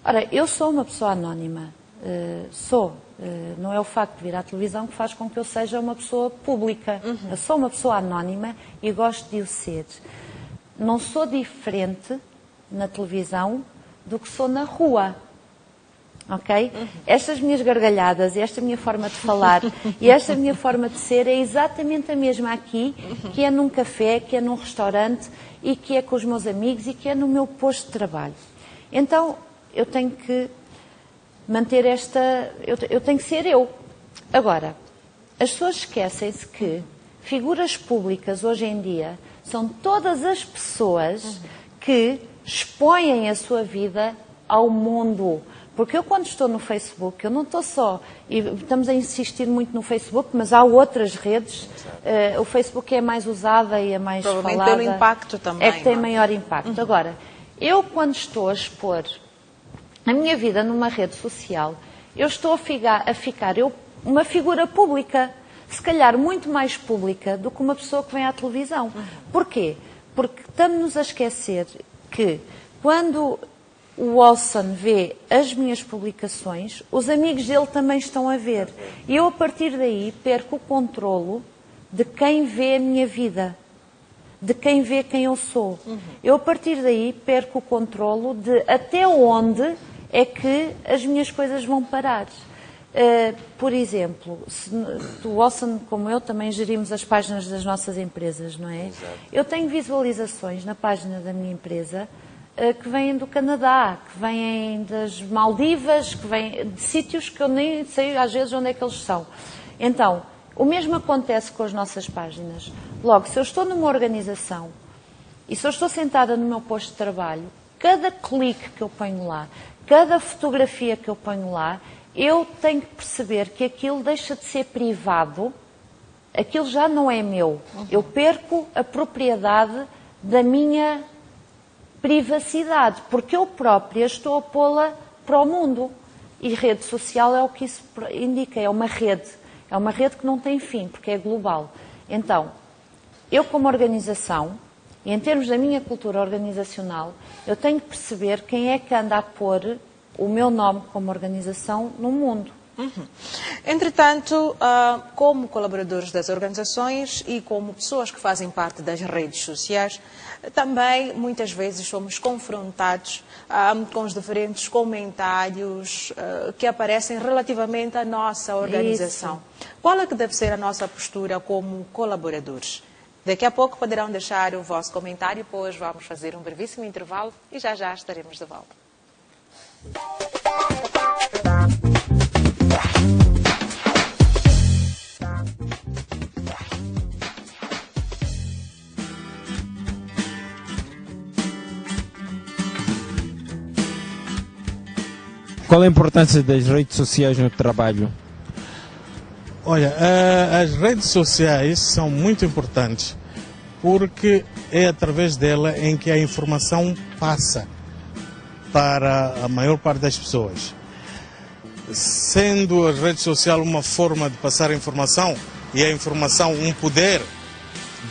Ora, eu sou uma pessoa anónima, não é o facto de vir à televisão que faz com que eu seja uma pessoa pública. Eu sou uma pessoa anónima e gosto de o ser. Não sou diferente na televisão do que sou na rua. ok? Estas minhas gargalhadas, esta minha forma de falar e esta minha forma de ser é exatamente a mesma aqui, que é num café, que é num restaurante e que é com os meus amigos e que é no meu posto de trabalho. Então, eu tenho que manter eu tenho que ser eu. Agora, as pessoas esquecem-se que figuras públicas hoje em dia são todas as pessoas que expõem a sua vida ao mundo. Porque eu, quando estou no Facebook, eu não estou só, e estamos a insistir muito no Facebook, mas há outras redes. O Facebook é mais usada e é mais falada. Provavelmente pelo impacto também. É que tem maior impacto. Agora, eu, quando estou a expor a minha vida numa rede social, eu estou a ficar uma figura pública, se calhar muito mais pública do que uma pessoa que vem à televisão. Porquê? Porque estamos-nos a esquecer que quando o Wilson vê as minhas publicações, os amigos dele também estão a ver. E eu, a partir daí, perco o controlo de quem vê a minha vida, de quem vê quem eu sou. Eu, a partir daí, perco o controlo de até onde é que as minhas coisas vão parar. Por exemplo, o Wilson, como eu, também gerimos as páginas das nossas empresas, não é? Exato. Eu tenho visualizações na página da minha empresa que vêm do Canadá, que vêm das Maldivas, que vêm de sítios que eu nem sei às vezes onde é que eles são. Então, o mesmo acontece com as nossas páginas. Logo, se eu estou numa organização e se eu estou sentada no meu posto de trabalho, cada clique que eu ponho lá, cada fotografia que eu ponho lá, eu tenho que perceber que aquilo deixa de ser privado, aquilo já não é meu. Eu perco a propriedade da minha privacidade, porque eu própria estou a pô-la para o mundo. E rede social é o que isso indica, é uma rede. É uma rede que não tem fim, porque é global. Então, eu como organização, e em termos da minha cultura organizacional, eu tenho que perceber quem é que anda a pôr o meu nome como organização no mundo. Entretanto, como colaboradores das organizações e como pessoas que fazem parte das redes sociais, também muitas vezes somos confrontados com os diferentes comentários que aparecem relativamente à nossa organização. Isso. Qual é que deve ser a nossa postura como colaboradores? Daqui a pouco poderão deixar o vosso comentário, depois vamos fazer um brevíssimo intervalo e já estaremos de volta. Qual a importância das redes sociais no trabalho? Olha, as redes sociais são muito importantes porque é através dela em que a informação passa para a maior parte das pessoas. Sendo a rede social uma forma de passar a informação e a informação um poder,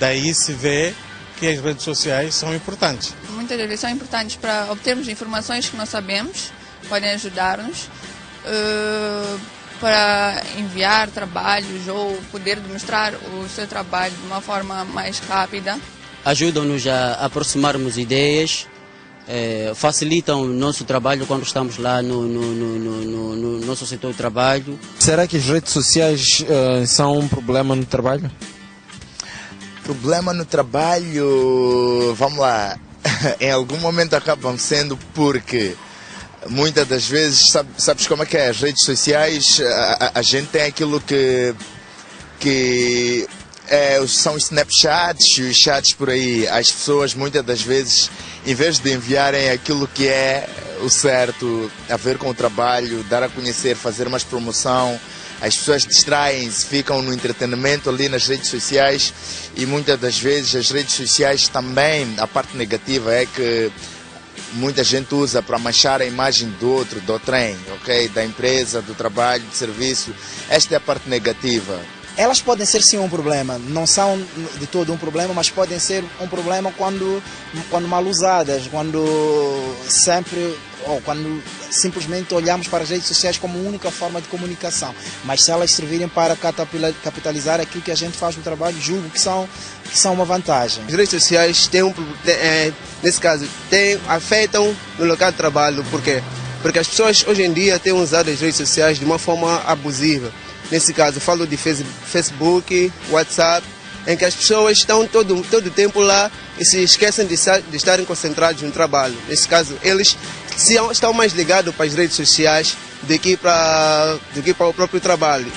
daí se vê que as redes sociais são importantes. Muitas vezes são importantes para obtermos informações que não sabemos, podem ajudar-nos para enviar trabalhos ou poder demonstrar o seu trabalho de uma forma mais rápida. Ajudam-nos a aproximarmos ideias, facilitam o nosso trabalho quando estamos lá no nosso setor de trabalho. Será que as redes sociais são um problema no trabalho? Problema no trabalho, vamos lá, em algum momento acabam sendo porque muitas das vezes, sabes como é que é, as redes sociais, a gente tem aquilo que são os Snapchats e os chats por aí. As pessoas muitas das vezes, em vez de enviarem aquilo que é o certo, a ver com o trabalho, dar a conhecer, fazer mais promoção, as pessoas distraem-se, ficam no entretenimento ali nas redes sociais e muitas das vezes as redes sociais também, a parte negativa é que muita gente usa para manchar a imagem do outro, do trem, ok? Da empresa, do trabalho, do serviço. Esta é a parte negativa. Elas podem ser sim um problema, não são de todo um problema, mas podem ser um problema quando mal usadas, quando simplesmente olhamos para as redes sociais como única forma de comunicação. Mas se elas servirem para capitalizar aquilo que a gente faz no trabalho, julgo que são uma vantagem. As redes sociais nesse caso, afetam no local de trabalho, porque Porque as pessoas hoje em dia têm usado as redes sociais de uma forma abusiva. Nesse caso, eu falo de Facebook, WhatsApp, em que as pessoas estão todo o tempo lá e se esquecem de estarem concentrados no trabalho. Nesse caso, eles estão mais ligados para as redes sociais do que para o próprio trabalho.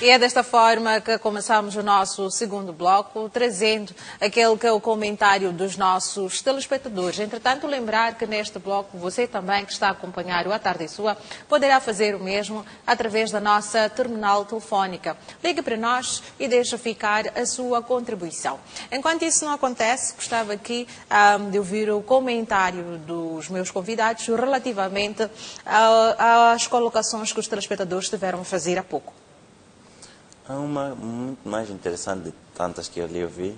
E é desta forma que começamos o nosso segundo bloco, trazendo aquele que é o comentário dos nossos telespectadores. Entretanto, lembrar que neste bloco, você também que está a acompanhar o A Tarde é Sua, poderá fazer o mesmo através da nossa terminal telefónica. Ligue para nós e deixe ficar a sua contribuição. Enquanto isso não acontece, gostava aqui de ouvir o comentário dos meus convidados relativamente às colocações que os telespectadores tiveram a fazer há pouco. Há uma muito mais interessante de tantas que eu lhe ouvi,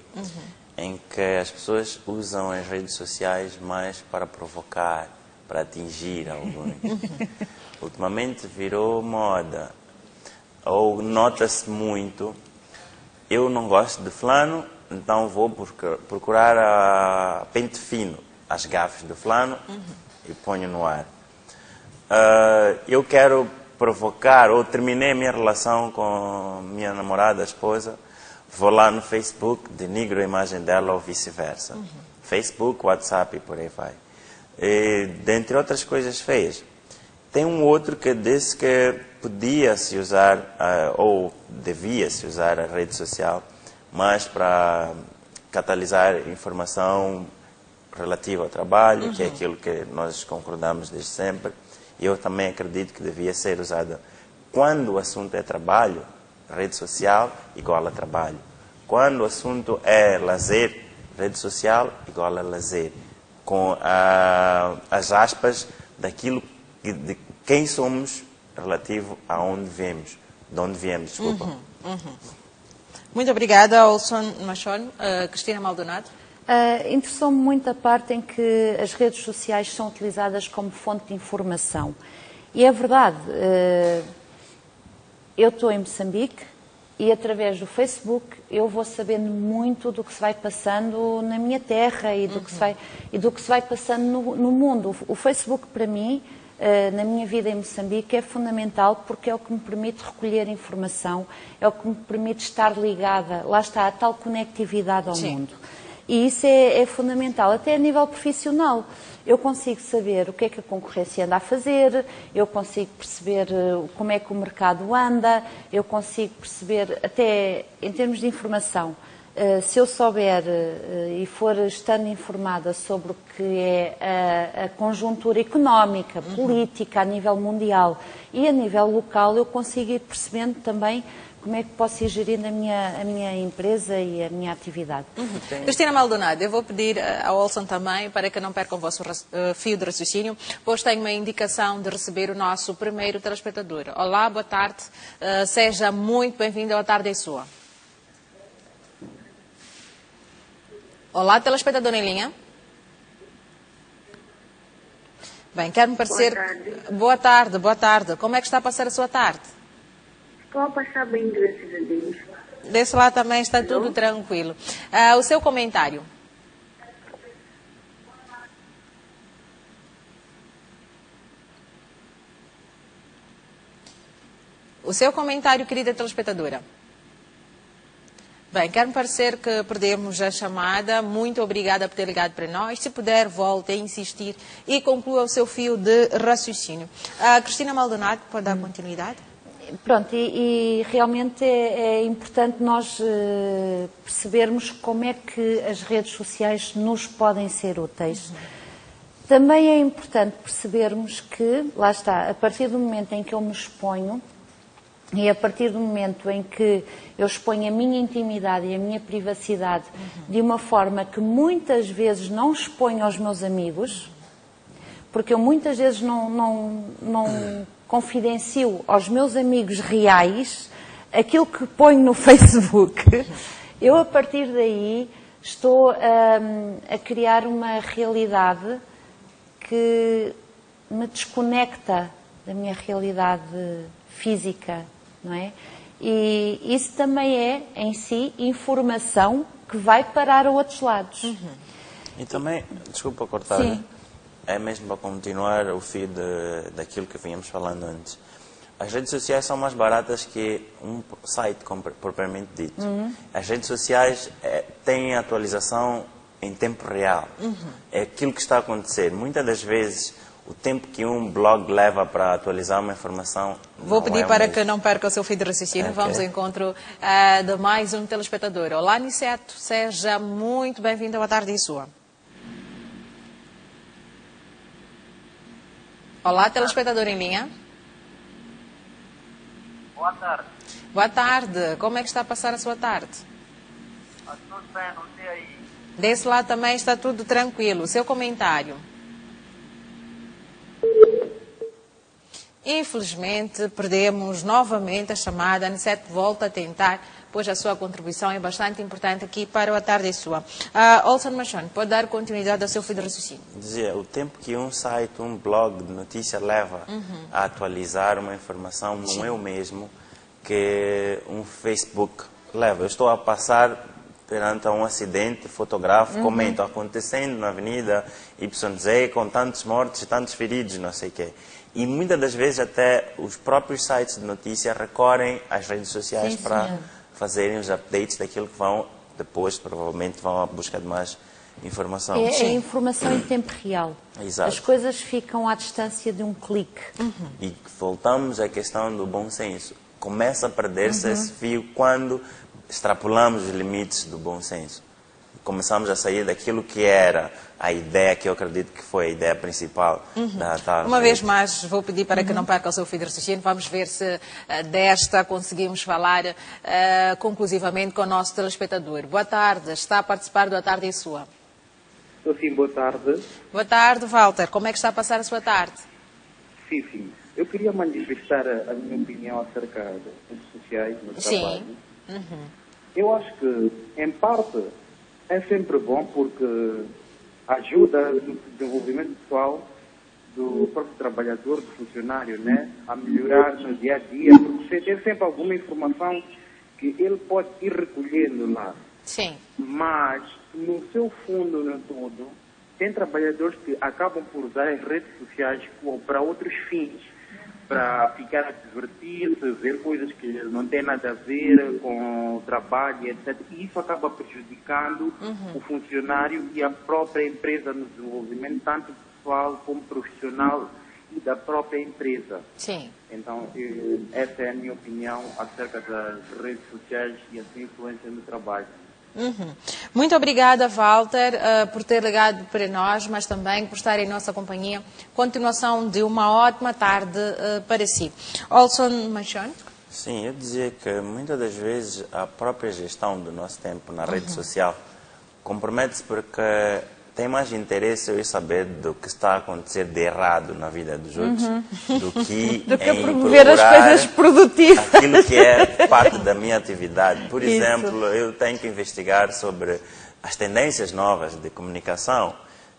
em que as pessoas usam as redes sociais mais para provocar, para atingir alguns. Ultimamente virou moda, ou nota-se muito, eu não gosto de fulano, então vou procurar a pente fino, as gafes do fulano e ponho no ar. Eu quero provocar, ou terminei a minha relação com minha namorada, esposa, vou lá no Facebook, denigro a imagem dela ou vice-versa. Facebook, WhatsApp e por aí vai. E, dentre outras coisas feias. Tem um outro que disse que podia-se usar, ou devia-se usar a rede social, mas para catalisar informação relativa ao trabalho, que é aquilo que nós concordamos desde sempre. Eu também acredito que devia ser usada quando o assunto é trabalho, rede social igual a trabalho. Quando o assunto é lazer, rede social igual a lazer. Com as aspas daquilo de quem somos relativo a onde viemos. De onde viemos, desculpa. Muito obrigada, Olson Machon. Cristina Maldonado. Interessou-me muito a parte em que as redes sociais são utilizadas como fonte de informação. E é verdade, eu estou em Moçambique e através do Facebook eu vou sabendo muito do que se vai passando na minha terra e do que se vai passando no mundo. O Facebook, para mim, na minha vida em Moçambique, é fundamental porque é o que me permite recolher informação, é o que me permite estar ligada, lá está, a tal conectividade ao mundo. E isso é fundamental, até a nível profissional. Eu consigo saber o que é que a concorrência anda a fazer, eu consigo perceber como é que o mercado anda, eu consigo perceber, até em termos de informação, se eu souber e for estando informada sobre o que é a conjuntura económica, política a nível mundial e a nível local, eu consigo ir percebendo também como é que posso ir gerindo a minha empresa e a minha atividade. Cristina Maldonado, eu vou pedir ao Olson também para que não percam o vosso fio de raciocínio, pois tenho uma indicação de receber o nosso primeiro telespectador. Olá, boa tarde, seja muito bem-vindo ao Tarde é Sua. Olá, telespectador em linha. Bem, quero-me parecer... Boa tarde, boa tarde. Como é que está a passar a sua tarde? Estou a passar bem, graças a Deus. Desse lado também está tudo tranquilo. O seu comentário? O seu comentário, querida telespectadora? Bem, quero-me parecer que perdemos a chamada. Muito obrigada por ter ligado para nós. Se puder, volte a insistir e conclua o seu fio de raciocínio. Cristina Maldonado, pode dar continuidade? Pronto, e realmente é importante nós percebermos como é que as redes sociais nos podem ser úteis. Também é importante percebermos que, lá está, a partir do momento em que eu me exponho e a partir do momento em que eu exponho a minha intimidade e a minha privacidade de uma forma que muitas vezes não exponho aos meus amigos, porque eu muitas vezes não confidencio aos meus amigos reais aquilo que ponho no Facebook, eu a partir daí estou a criar uma realidade que me desconecta da minha realidade física, não é? E isso também é, em si, informação que vai parar a outros lados. E também, desculpa cortar, sim, é mesmo para continuar o fio daquilo que vínhamos falando antes. As redes sociais são mais baratas que um site propriamente dito. As redes sociais têm atualização em tempo real. É aquilo que está a acontecer. Muitas das vezes, o tempo que um blog leva para atualizar uma informação... Vou pedir para que não perca o seu fio de raciocínio. Vamos ao encontro de mais um telespectador. Olá, Niceto. Seja muito bem-vindo. Boa tarde e sua. Olá, telespectador em linha. Boa tarde. Boa tarde. Como é que está a passar a sua tarde? Está tudo bem, não sei aí. Desse lado também está tudo tranquilo. Seu comentário? Infelizmente, perdemos novamente a chamada. A Aniceto volta a tentar, pois a sua contribuição é bastante importante aqui para a tarde sua. Olson Machon, pode dar continuidade ao seu fio de raciocínio? Dizia, o tempo que um site, um blog de notícia leva a atualizar uma informação não é o mesmo que um Facebook leva. Eu estou a passar perante um acidente, fotografo, comento, acontecendo na avenida YZ, com tantos mortos e tantos feridos, não sei o quê. E muitas das vezes até os próprios sites de notícia recorrem às redes sociais para fazerem os updates daquilo que vão, depois provavelmente vão à busca de mais informação. É informação em tempo real. Exato. As coisas ficam à distância de um clique. E voltamos à questão do bom senso. Começa a perder-se esse fio quando extrapolamos os limites do bom senso. Começamos a sair daquilo que era a ideia, que eu acredito que foi a ideia principal da Uma vez mais, vou pedir para que não perca o seu fio de raciocínio. Vamos ver se desta conseguimos falar conclusivamente com o nosso telespectador. Boa tarde, está a participar do A Tarde e Sua. Estou sim, boa tarde. Boa tarde, Walter. Como é que está a passar a sua tarde? Sim. Eu queria manifestar a minha opinião acerca das redes sociais no trabalho. Eu acho que, em parte, é sempre bom porque ajuda no desenvolvimento pessoal do próprio trabalhador, do funcionário, né? A melhorar no dia a dia, porque você tem sempre alguma informação que ele pode ir recolhendo lá. Sim. Mas, no seu fundo, no todo, tem trabalhadores que acabam por usar as redes sociais para outros fins, para ficar a divertir-se, ver coisas que não têm nada a ver com o trabalho, etc. E isso acaba prejudicando o funcionário e a própria empresa no desenvolvimento, tanto pessoal como profissional e da própria empresa. Sim. Então, essa é a minha opinião acerca das redes sociais e a sua influência no trabalho. Muito obrigada, Walter, por ter ligado para nós, mas também por estar em nossa companhia. Continuação de uma ótima tarde para si. Olson Machon? Sim, eu dizia que muitas das vezes a própria gestão do nosso tempo na rede social compromete-se porque tem mais interesse eu saber do que está a acontecer de errado na vida dos outros do que em promover as coisas produtivas. Aquilo que é parte da minha atividade. Por exemplo, eu tenho que investigar sobre as tendências novas de comunicação.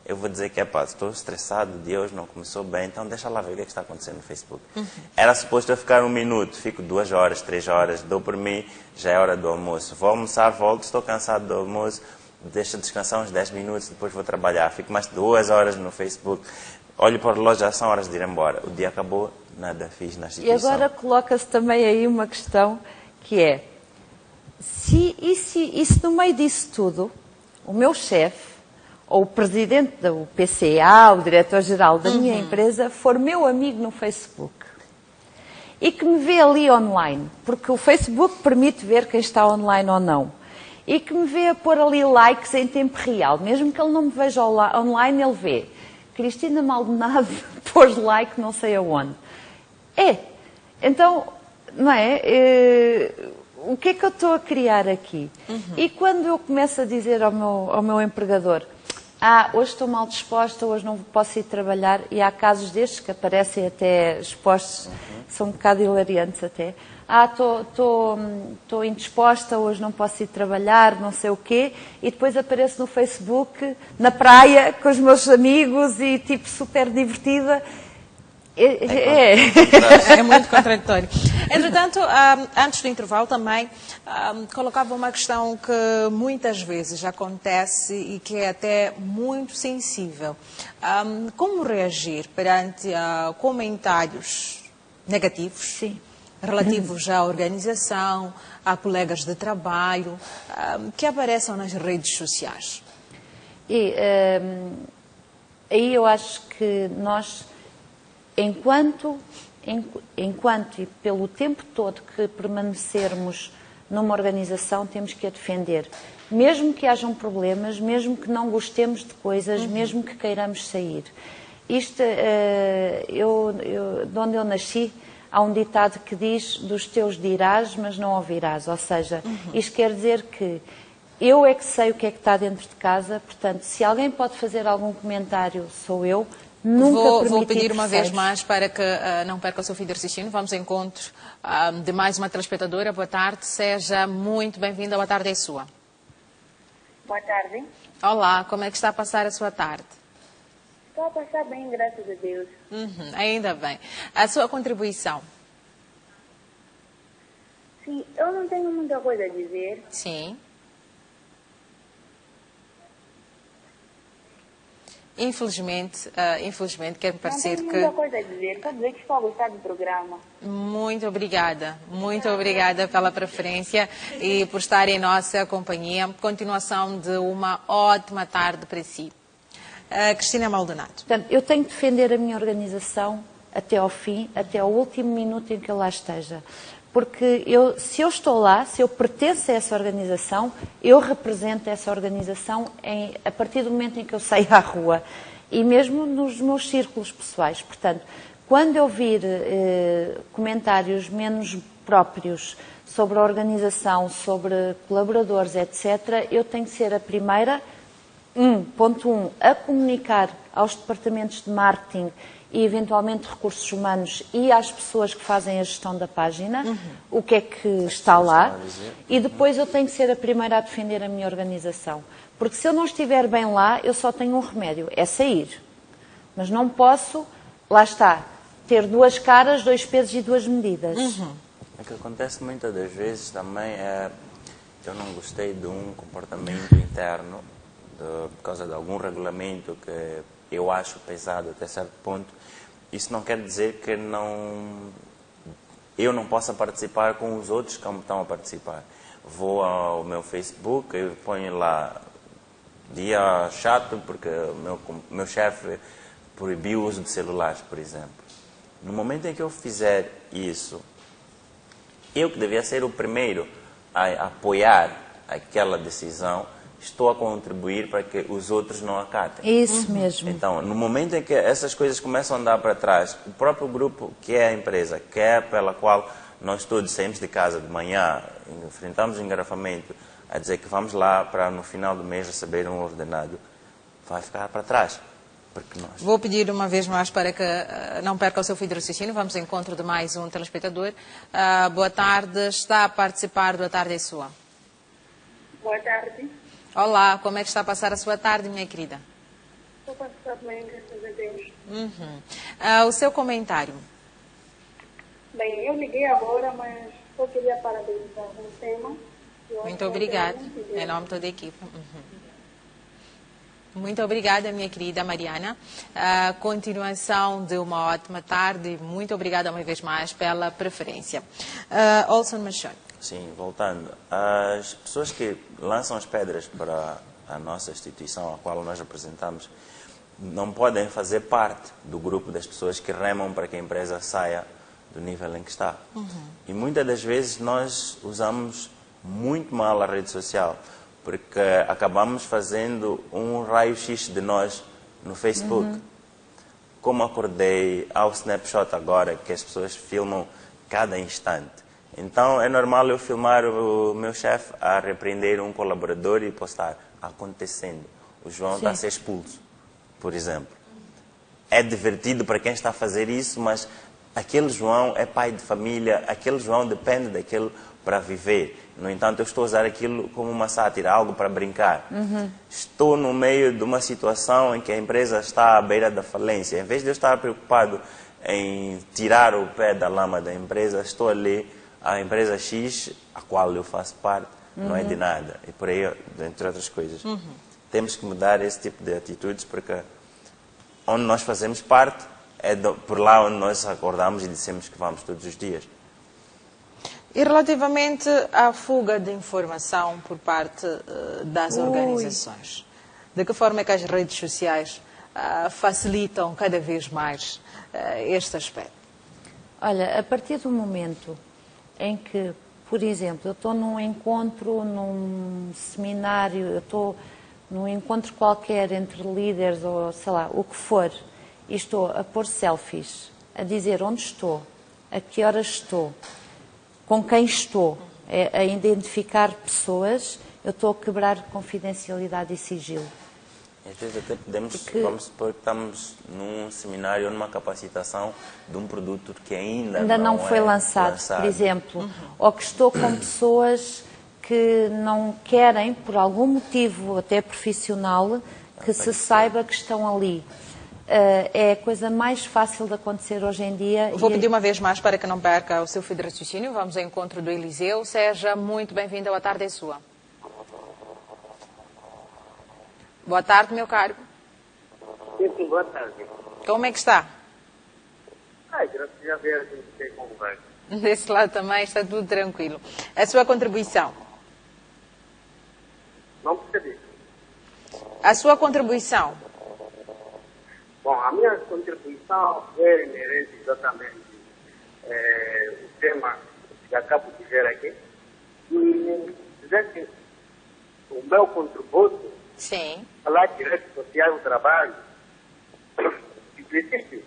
Eu vou dizer que estou estressado, o dia hoje não começou bem, então deixa lá ver o que está acontecendo no Facebook. Era suposto eu ficar 1 minuto, fico 2 horas, 3 horas, dou por mim, já é hora do almoço. Vou almoçar, volto, estou cansado do almoço, deixo descansar uns 10 minutos, depois vou trabalhar. Fico mais 2 horas no Facebook. Olho para o relógio, já são horas de ir embora. O dia acabou, nada fiz na instituição. E agora coloca-se também aí uma questão que é, se no meio disso tudo, o meu chefe, ou o presidente do PCA, o diretor-geral da minha empresa, for meu amigo no Facebook e que me vê ali online, porque o Facebook permite ver quem está online ou não, e que me vê a pôr ali likes em tempo real, mesmo que ele não me veja online, ele vê Cristina Maldonado pôs like não sei aonde. Então, não é? O que é que eu estou a criar aqui? E quando eu começo a dizer ao meu empregador, hoje estou mal disposta, hoje não posso ir trabalhar, e há casos destes que aparecem até expostos, são um bocado hilariantes até, estou indisposta, hoje não posso ir trabalhar, não sei o quê, e depois apareço no Facebook, na praia, com os meus amigos, e tipo super divertida. É muito contraditório. Entretanto, antes do intervalo também colocava uma questão que muitas vezes acontece e que é até muito sensível. Como reagir perante comentários negativos relativos à organização, a colegas de trabalho, que apareçam nas redes sociais? Aí eu acho que nós, enquanto e pelo tempo todo que permanecermos numa organização, temos que a defender. Mesmo que hajam problemas, mesmo que não gostemos de coisas, mesmo que queiramos sair. Isto, de onde eu nasci, há um ditado que diz: dos teus dirás, mas não ouvirás. Ou seja, isto quer dizer que eu é que sei o que é que está dentro de casa, portanto, se alguém pode fazer algum comentário, sou eu. Nunca Vou pedir uma vez mais para que não perca o seu fio de raciocínio. Vamos ao encontro de mais uma telespectadora. Boa tarde, seja muito bem-vinda. Boa tarde, é sua. Boa tarde. Olá, como é que está a passar a sua tarde? Estou a passar bem, graças a Deus. Ainda bem. A sua contribuição? Sim, eu não tenho muita coisa a dizer. Sim. Infelizmente, quer-me parecer que... Não tenho muita coisa a dizer, só dizer que estou a gostar do programa. Muito obrigada pela preferência e por estar em nossa companhia. Continuação de uma ótima tarde para si. Cristina Maldonado. Portanto, eu tenho que defender a minha organização até ao fim, até ao último minuto em que eu lá esteja. Porque se eu estou lá, se eu pertenço a essa organização, eu represento essa organização a partir do momento em que eu saio à rua. E mesmo nos meus círculos pessoais. Portanto, quando eu vir comentários menos próprios sobre a organização, sobre colaboradores, etc., eu tenho que ser a primeira, ponto 1, a comunicar aos departamentos de marketing e eventualmente recursos humanos e às pessoas que fazem a gestão da página, o que é que está lá, e depois eu tenho que ser a primeira a defender a minha organização. Porque se eu não estiver bem lá, eu só tenho um remédio, é sair. Mas não posso, lá está, ter duas caras, dois pesos e duas medidas. O que acontece muitas das vezes também é, eu não gostei de um comportamento interno, por causa de algum regulamento que eu acho pesado até certo ponto. Isso não quer dizer que eu não possa participar com os outros que estão a participar. Vou ao meu Facebook e ponho lá dia chato porque meu chefe proibiu o uso de celulares, por exemplo. No momento em que eu fizer isso, eu que devia ser o primeiro a apoiar aquela decisão, estou a contribuir para que os outros não acatem. Isso mesmo. Então, no momento em que essas coisas começam a andar para trás, o próprio grupo, que é a empresa, que é pela qual nós todos saímos de casa de manhã, enfrentamos o engarrafamento, a dizer que vamos lá para no final do mês receber um ordenado, vai ficar para trás. Porque nós... Vou pedir uma vez mais para que não perca o seu fio de raciocínio. Vamos ao encontro de mais um telespectador. Boa tarde, está a participar do A Tarde é Sua. Boa tarde. Olá, como é que está a passar a sua tarde, minha querida? Estou a passar bem, graças a Deus. O seu comentário? Bem, eu liguei agora, mas só queria parabenizar o tema. Muito obrigada, em nome de toda a equipe. Muito obrigada, minha querida Mariana. Continuação de uma ótima tarde. Muito obrigada uma vez mais pela preferência. Olson Machado. Sim, voltando. As pessoas que lançam as pedras para a nossa instituição, a qual nós representamos, não podem fazer parte do grupo das pessoas que remam para que a empresa saia do nível em que está. E muitas das vezes nós usamos muito mal a rede social, porque acabamos fazendo um raio-x de nós no Facebook. Como acordei ao Snapshot agora, que as pessoas filmam cada instante. Então é normal eu filmar o meu chefe a repreender um colaborador e postar acontecendo. O João está a ser expulso, por exemplo. É divertido para quem está a fazer isso, mas aquele João é pai de família, aquele João depende daquilo para viver. No entanto, eu estou a usar aquilo como uma sátira, algo para brincar. Estou no meio de uma situação em que a empresa está à beira da falência. Em vez de eu estar preocupado em tirar o pé da lama da empresa, estou ali, a empresa X, a qual eu faço parte, não é de nada. E por aí, entre outras coisas. Temos que mudar esse tipo de atitudes, porque onde nós fazemos parte é por lá onde nós acordamos e dissemos que vamos todos os dias. E relativamente à fuga de informação por parte das organizações, de que forma é que as redes sociais facilitam cada vez mais este aspecto? Olha, a partir do momento em que, por exemplo, eu estou num encontro, num seminário, eu estou num encontro qualquer entre líderes ou sei lá, o que for, e estou a pôr selfies, a dizer onde estou, a que horas estou, com quem estou, a identificar pessoas, eu estou a quebrar confidencialidade e sigilo. Às vezes até podemos, vamos supor que estamos num seminário ou numa capacitação de um produto que ainda não foi lançado, por exemplo, ou que estou com pessoas que não querem, por algum motivo até profissional, que se saiba que estão ali. É a coisa mais fácil de acontecer hoje em dia. Vou pedir uma vez mais para que não perca o seu fio de raciocínio. Vamos ao encontro do Eliseu. Seja muito bem-vindo. A tarde é sua. Boa tarde, meu caro. Sim, boa tarde. Como é que está? Graças a Deus, a gente tem como vai. Desse lado também está tudo tranquilo. A sua contribuição? Não percebi. A sua contribuição? Bom, a minha contribuição é inerente exatamente o tema que acabo de ver aqui. E dizer que o meu contributo, sim, falar de redes sociais do trabalho, em princípio,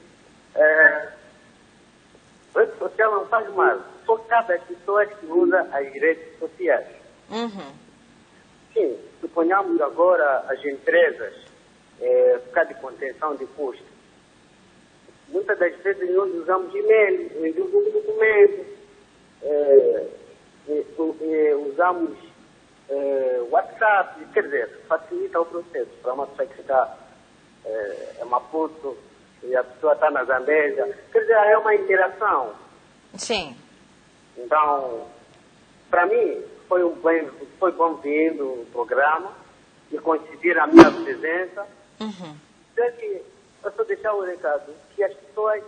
rede social não faz mal, só cabe às pessoas que usam as redes sociais. Sim, suponhamos agora as empresas por causa de contenção de custos. Muitas das vezes nós usamos e-mail, enviamos documentos, usamos WhatsApp, quer dizer, facilita o processo para uma pessoa que está em Maputo e a pessoa está na Zambésia. Quer dizer, é uma interação. Sim. Então, para mim, foi bom-vindo o programa e coincidir a minha presença. Que eu só deixar o recado que as pessoas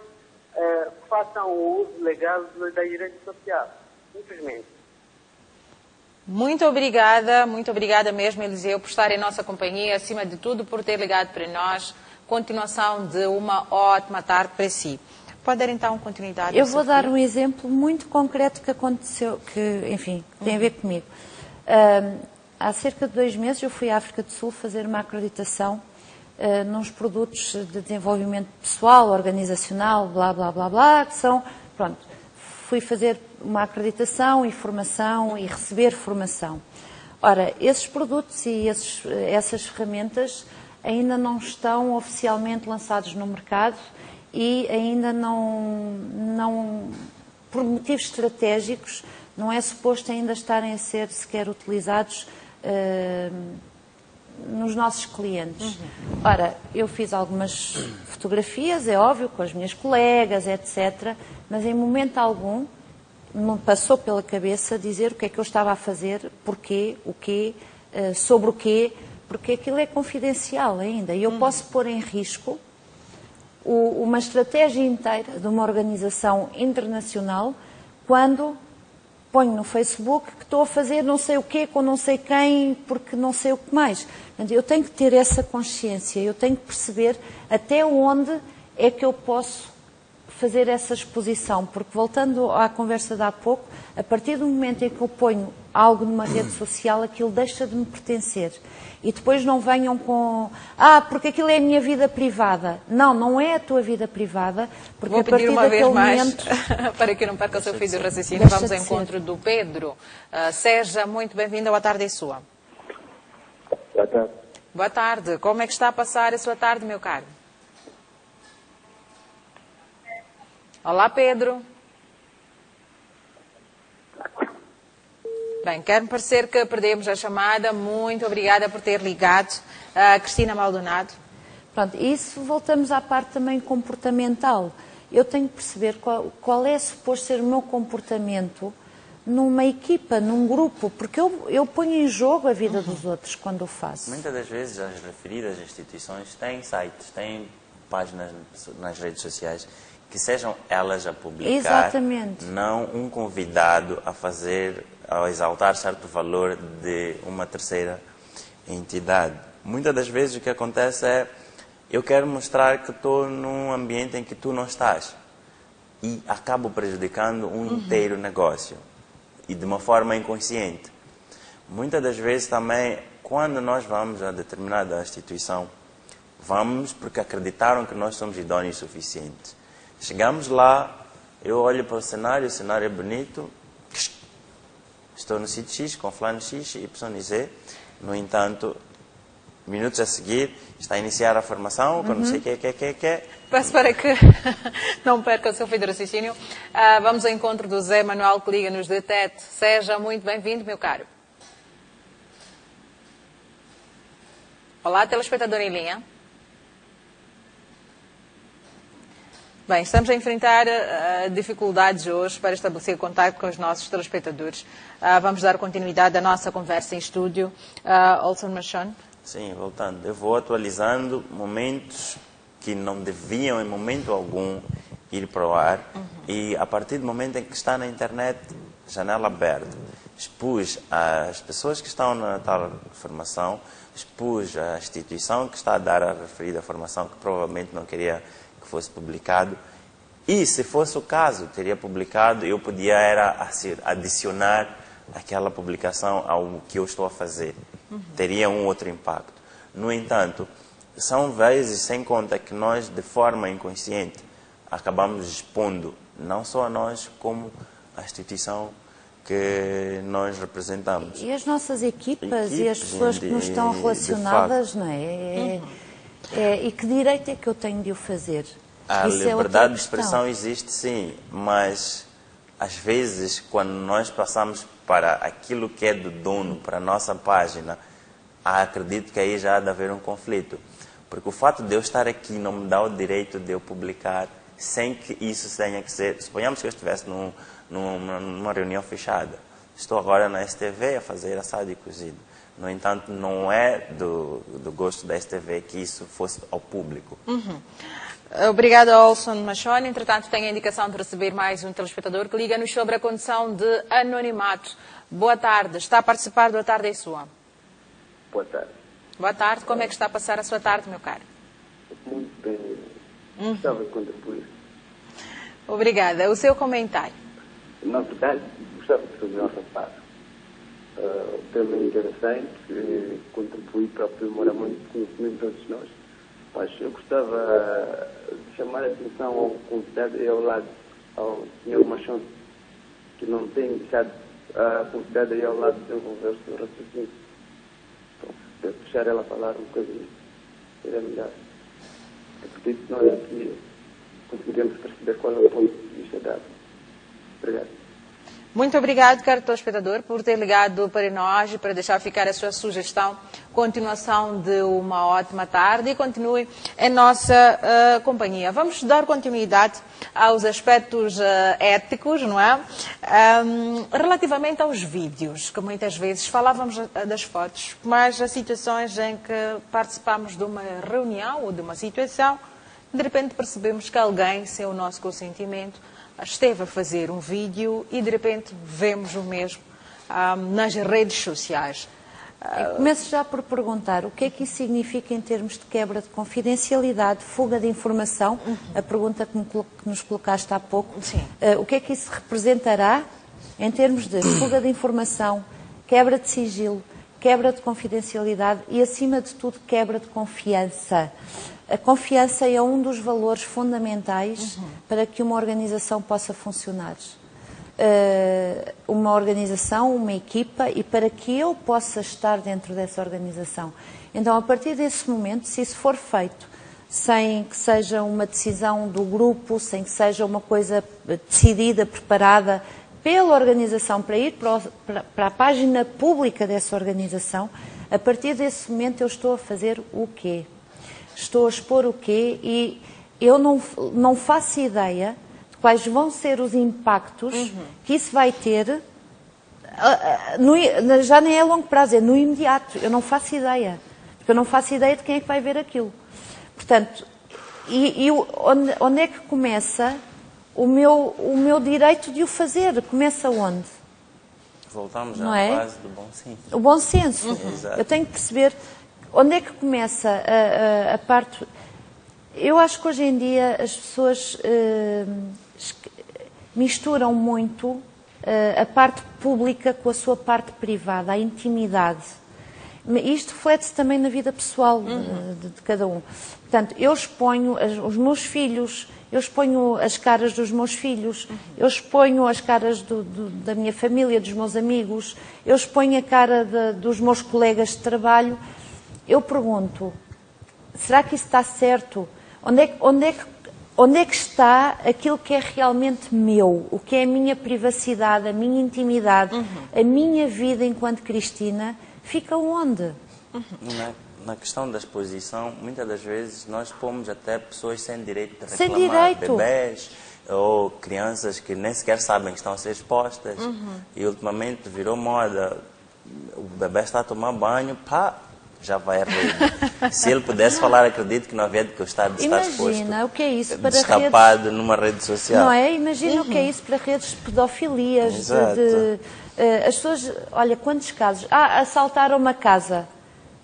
façam o uso legal das redes sociais, simplesmente. Muito obrigada mesmo, Eliseu, por estar em nossa companhia, acima de tudo, por ter ligado para nós. Continuação de uma ótima tarde para si. Pode dar então continuidade? Eu vou dar um exemplo muito concreto que aconteceu, que, enfim, tem a ver comigo. Há cerca de 2 meses eu fui à África do Sul fazer uma acreditação nos produtos de desenvolvimento pessoal, organizacional, blá, blá, blá, blá, que são, pronto, fui fazer uma acreditação e formação e receber formação. Ora, esses produtos e essas ferramentas ainda não estão oficialmente lançados no mercado e ainda não, por motivos estratégicos, não é suposto ainda estarem a ser sequer utilizados nos nossos clientes. Ora, eu fiz algumas fotografias, é óbvio, com as minhas colegas, etc., mas em momento algum me passou pela cabeça dizer o que é que eu estava a fazer, porquê, o quê, sobre o quê, porque aquilo é confidencial ainda. E eu posso pôr em risco uma estratégia inteira de uma organização internacional quando ponho no Facebook que estou a fazer não sei o quê com não sei quem, porque não sei o que mais. Eu tenho que ter essa consciência, eu tenho que perceber até onde é que eu posso fazer essa exposição, porque voltando à conversa de há pouco, a partir do momento em que eu ponho algo numa rede social, aquilo deixa de me pertencer. E depois não venham com, porque aquilo é a minha vida privada. Não, não é a tua vida privada, porque vou a partir pedir uma vez mais, momento... para que não perca o seu fio de raciocínio, vamos ao encontro do Pedro. Seja muito bem-vindo, a tarde é sua. Boa tarde. Boa tarde. Como é que está a passar a sua tarde, meu caro? Olá, Pedro. Bem, quer-me parecer que perdemos a chamada. Muito obrigada por ter ligado. Cristina Maldonado. Pronto, isso voltamos à parte também comportamental. eu tenho que perceber qual é suposto ser o meu comportamento numa equipa, num grupo, porque eu ponho em jogo a vida dos outros quando o faço. Muitas das vezes as referidas instituições têm sites, têm páginas nas redes sociais que sejam elas a publicar, exatamente, não um convidado a exaltar certo valor de uma terceira entidade. Muitas das vezes o que acontece é, eu quero mostrar que estou num ambiente em que tu não estás e acabo prejudicando um inteiro negócio. E de uma forma inconsciente. Muitas das vezes também, quando nós vamos a determinada instituição, vamos porque acreditaram que nós somos idôneos o suficiente. Chegamos lá, eu olho para o cenário é bonito, estou no sítio X, com fulano X, Y e Z, no entanto, minutos a seguir, está a iniciar a formação, com não sei o que. Peço para que não perca o seu fio de raciocínio. Vamos ao encontro do Zé Manuel, que liga-nos de Tete. Seja muito bem-vindo, meu caro. Olá, telespectador em linha. Bem, estamos a enfrentar dificuldades hoje para estabelecer contato com os nossos telespectadores. Vamos dar continuidade à nossa conversa em estúdio. Olson Machon. Sim, voltando. Eu vou atualizando momentos que não deviam, em momento algum, ir para o ar. E a partir do momento em que está na internet, janela aberta, expus as pessoas que estão na tal formação, expus a instituição que está a dar a referida formação, que provavelmente não queria que fosse publicado. E, se fosse o caso, teria publicado, eu podia adicionar aquela publicação ao que eu estou a fazer. Teria um outro impacto. No entanto, são vezes sem conta que nós, de forma inconsciente, acabamos expondo não só a nós, como a instituição que nós representamos. E as nossas equipas e as pessoas que nos estão relacionadas, não é? E que direito é que eu tenho de o fazer? A liberdade de expressão existe, sim, mas às vezes, quando nós passamos para aquilo que é do dono, para a nossa página, acredito que aí já há de haver um conflito. Porque o fato de eu estar aqui não me dá o direito de eu publicar sem que isso tenha que ser... Suponhamos que eu estivesse numa reunião fechada. Estou agora na STV a fazer assado e cozido. No entanto, não é do gosto da STV que isso fosse ao público. Obrigada, Olson Machon. Entretanto, tenho a indicação de receber mais um telespectador que liga-nos sobre a condição de anonimato. Boa tarde. Está a participar do A Tarde é Sua. Boa tarde. Boa tarde. Como é que está a passar a sua tarde, meu caro? Muito bem. Gostava de contribuir. Obrigada. O seu comentário? Na verdade, gostava de fazer uma rapaz. O tema é interessante, contribui para o aprimoramento do conhecimento de todos nós. Mas eu gostava de chamar a atenção ao convidado e ao lado, ao Sr. Machon, que não tem deixado a convidada aí ao lado de desenvolver o seu raciocínio. Então, se deixar ela falar um bocadinho, seria melhor. Acredito que nós aqui conseguiremos perceber qual é o ponto de vista dado. Obrigado. Muito obrigado, caro telespectador, por ter ligado para nós e para deixar ficar a sua sugestão. Continuação de uma ótima tarde e continue em nossa companhia. Vamos dar continuidade aos aspectos éticos, não é? Relativamente aos vídeos, que muitas vezes falávamos das fotos, mas há situações em que participamos de uma reunião ou de uma situação, de repente percebemos que alguém, sem o nosso consentimento, esteve a fazer um vídeo e de repente vemos o mesmo nas redes sociais. Começo já por perguntar o que é que isso significa em termos de quebra de confidencialidade, fuga de informação, a pergunta que nos colocaste há pouco. O que é que isso representará em termos de fuga de informação, quebra de sigilo, quebra de confidencialidade e, acima de tudo, quebra de confiança. A confiança é um dos valores fundamentais para que uma organização possa funcionar. Uma organização, uma equipa, e para que eu possa estar dentro dessa organização. Então, a partir desse momento, se isso for feito sem que seja uma decisão do grupo, sem que seja uma coisa decidida, preparada pela organização para ir para a página pública dessa organização, a partir desse momento eu estou a fazer o quê? Estou a expor o quê? E eu não faço ideia de quais vão ser os impactos que isso vai ter, já nem é a longo prazo, é no imediato. Eu não faço ideia. Porque eu não faço ideia de quem é que vai ver aquilo. Portanto, onde é que começa o meu direito de o fazer? Começa onde? Voltamos não à é? base do bom senso. O bom senso. Eu tenho que perceber onde é que começa a parte... Eu acho que hoje em dia as pessoas misturam muito a parte pública com a sua parte privada, a intimidade. Isto reflete-se também na vida pessoal de cada um. Portanto, eu exponho os meus filhos, eu exponho as caras dos meus filhos, eu exponho as caras da minha família, dos meus amigos, eu exponho a cara dos meus colegas de trabalho. Eu pergunto, será que isso está certo? Onde é que está aquilo que é realmente meu? O que é a minha privacidade, a minha intimidade, a minha vida enquanto Cristina? Fica onde? Na questão da exposição, muitas das vezes nós pomos até pessoas sem direito de sem reclamar, direito. bebés ou crianças que nem sequer sabem que estão a ser expostas. E ultimamente virou moda, o bebê está a tomar banho, pá, já vai a rede. Se ele pudesse falar, acredito que não havia de gostar de estar exposto. Imagina o que é isso para destapado redes... numa rede social. Não é? Imagina o que é isso para redes de pedofilias, as pessoas, olha, quantos casos? Assaltaram uma casa,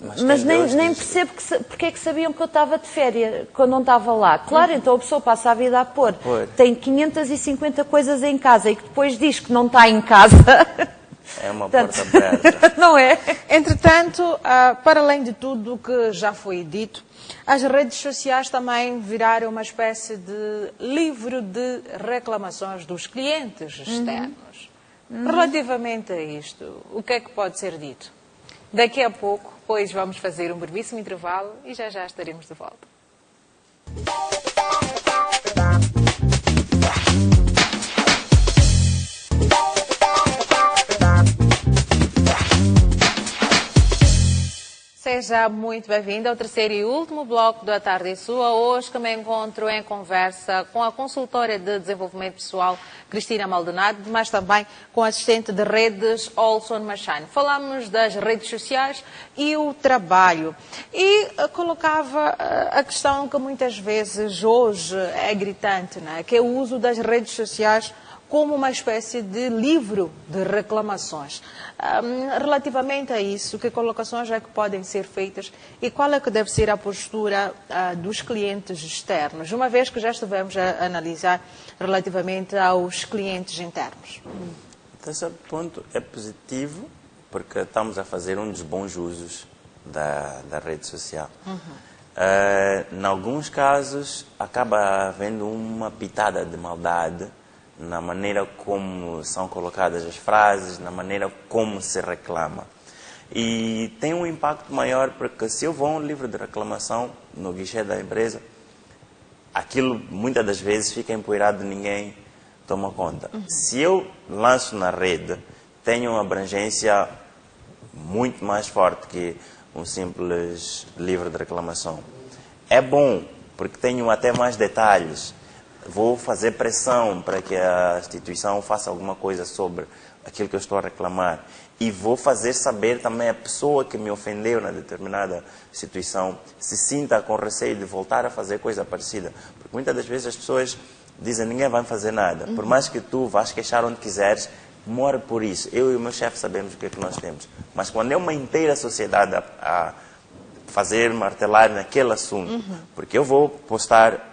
mas nem percebo porque é que sabiam que eu estava de férias, que eu não estava lá. Claro, então a pessoa passa a vida a pôr. Tem 550 coisas em casa e que depois diz que não está em casa. É uma porta aberta. Não é? Entretanto, para além de tudo o que já foi dito, as redes sociais também viraram uma espécie de livro de reclamações dos clientes externos. Relativamente a isto, o que é que pode ser dito? Daqui a pouco, pois vamos fazer um brevíssimo intervalo e já estaremos de volta. Seja muito bem-vindo ao terceiro e último bloco da Tarde e Sua. Hoje que me encontro em conversa com a consultora de desenvolvimento pessoal Cristina Maldonado, mas também com a assistente de redes Olson Machane. Falamos das redes sociais e o trabalho. E colocava a questão que muitas vezes hoje é gritante, né? Que é o uso das redes sociais como uma espécie de livro de reclamações. Relativamente a isso, que colocações é que podem ser feitas e qual é que deve ser a postura dos clientes externos, uma vez que já estivemos a analisar relativamente aos clientes internos? Até certo ponto é positivo, porque estamos a fazer um dos bons usos da rede social. Em alguns casos, acaba havendo uma pitada de maldade na maneira como são colocadas as frases, na maneira como se reclama. E tem um impacto maior, porque se eu vou a um livro de reclamação no guichê da empresa, aquilo muitas das vezes fica empoeirado e ninguém toma conta. Se eu lanço na rede, tenho uma abrangência muito mais forte que um simples livro de reclamação. É bom, porque tenho até mais detalhes. Vou fazer pressão para que a instituição faça alguma coisa sobre aquilo que eu estou a reclamar. E vou fazer saber também a pessoa que me ofendeu na determinada situação se sinta com receio de voltar a fazer coisa parecida. Porque muitas das vezes as pessoas dizem, ninguém vai fazer nada. Por mais que tu vás queixar onde quiseres, more por isso. Eu e o meu chefe sabemos o que é que nós temos. Mas quando é uma inteira sociedade a fazer, martelar naquele assunto, porque eu vou postar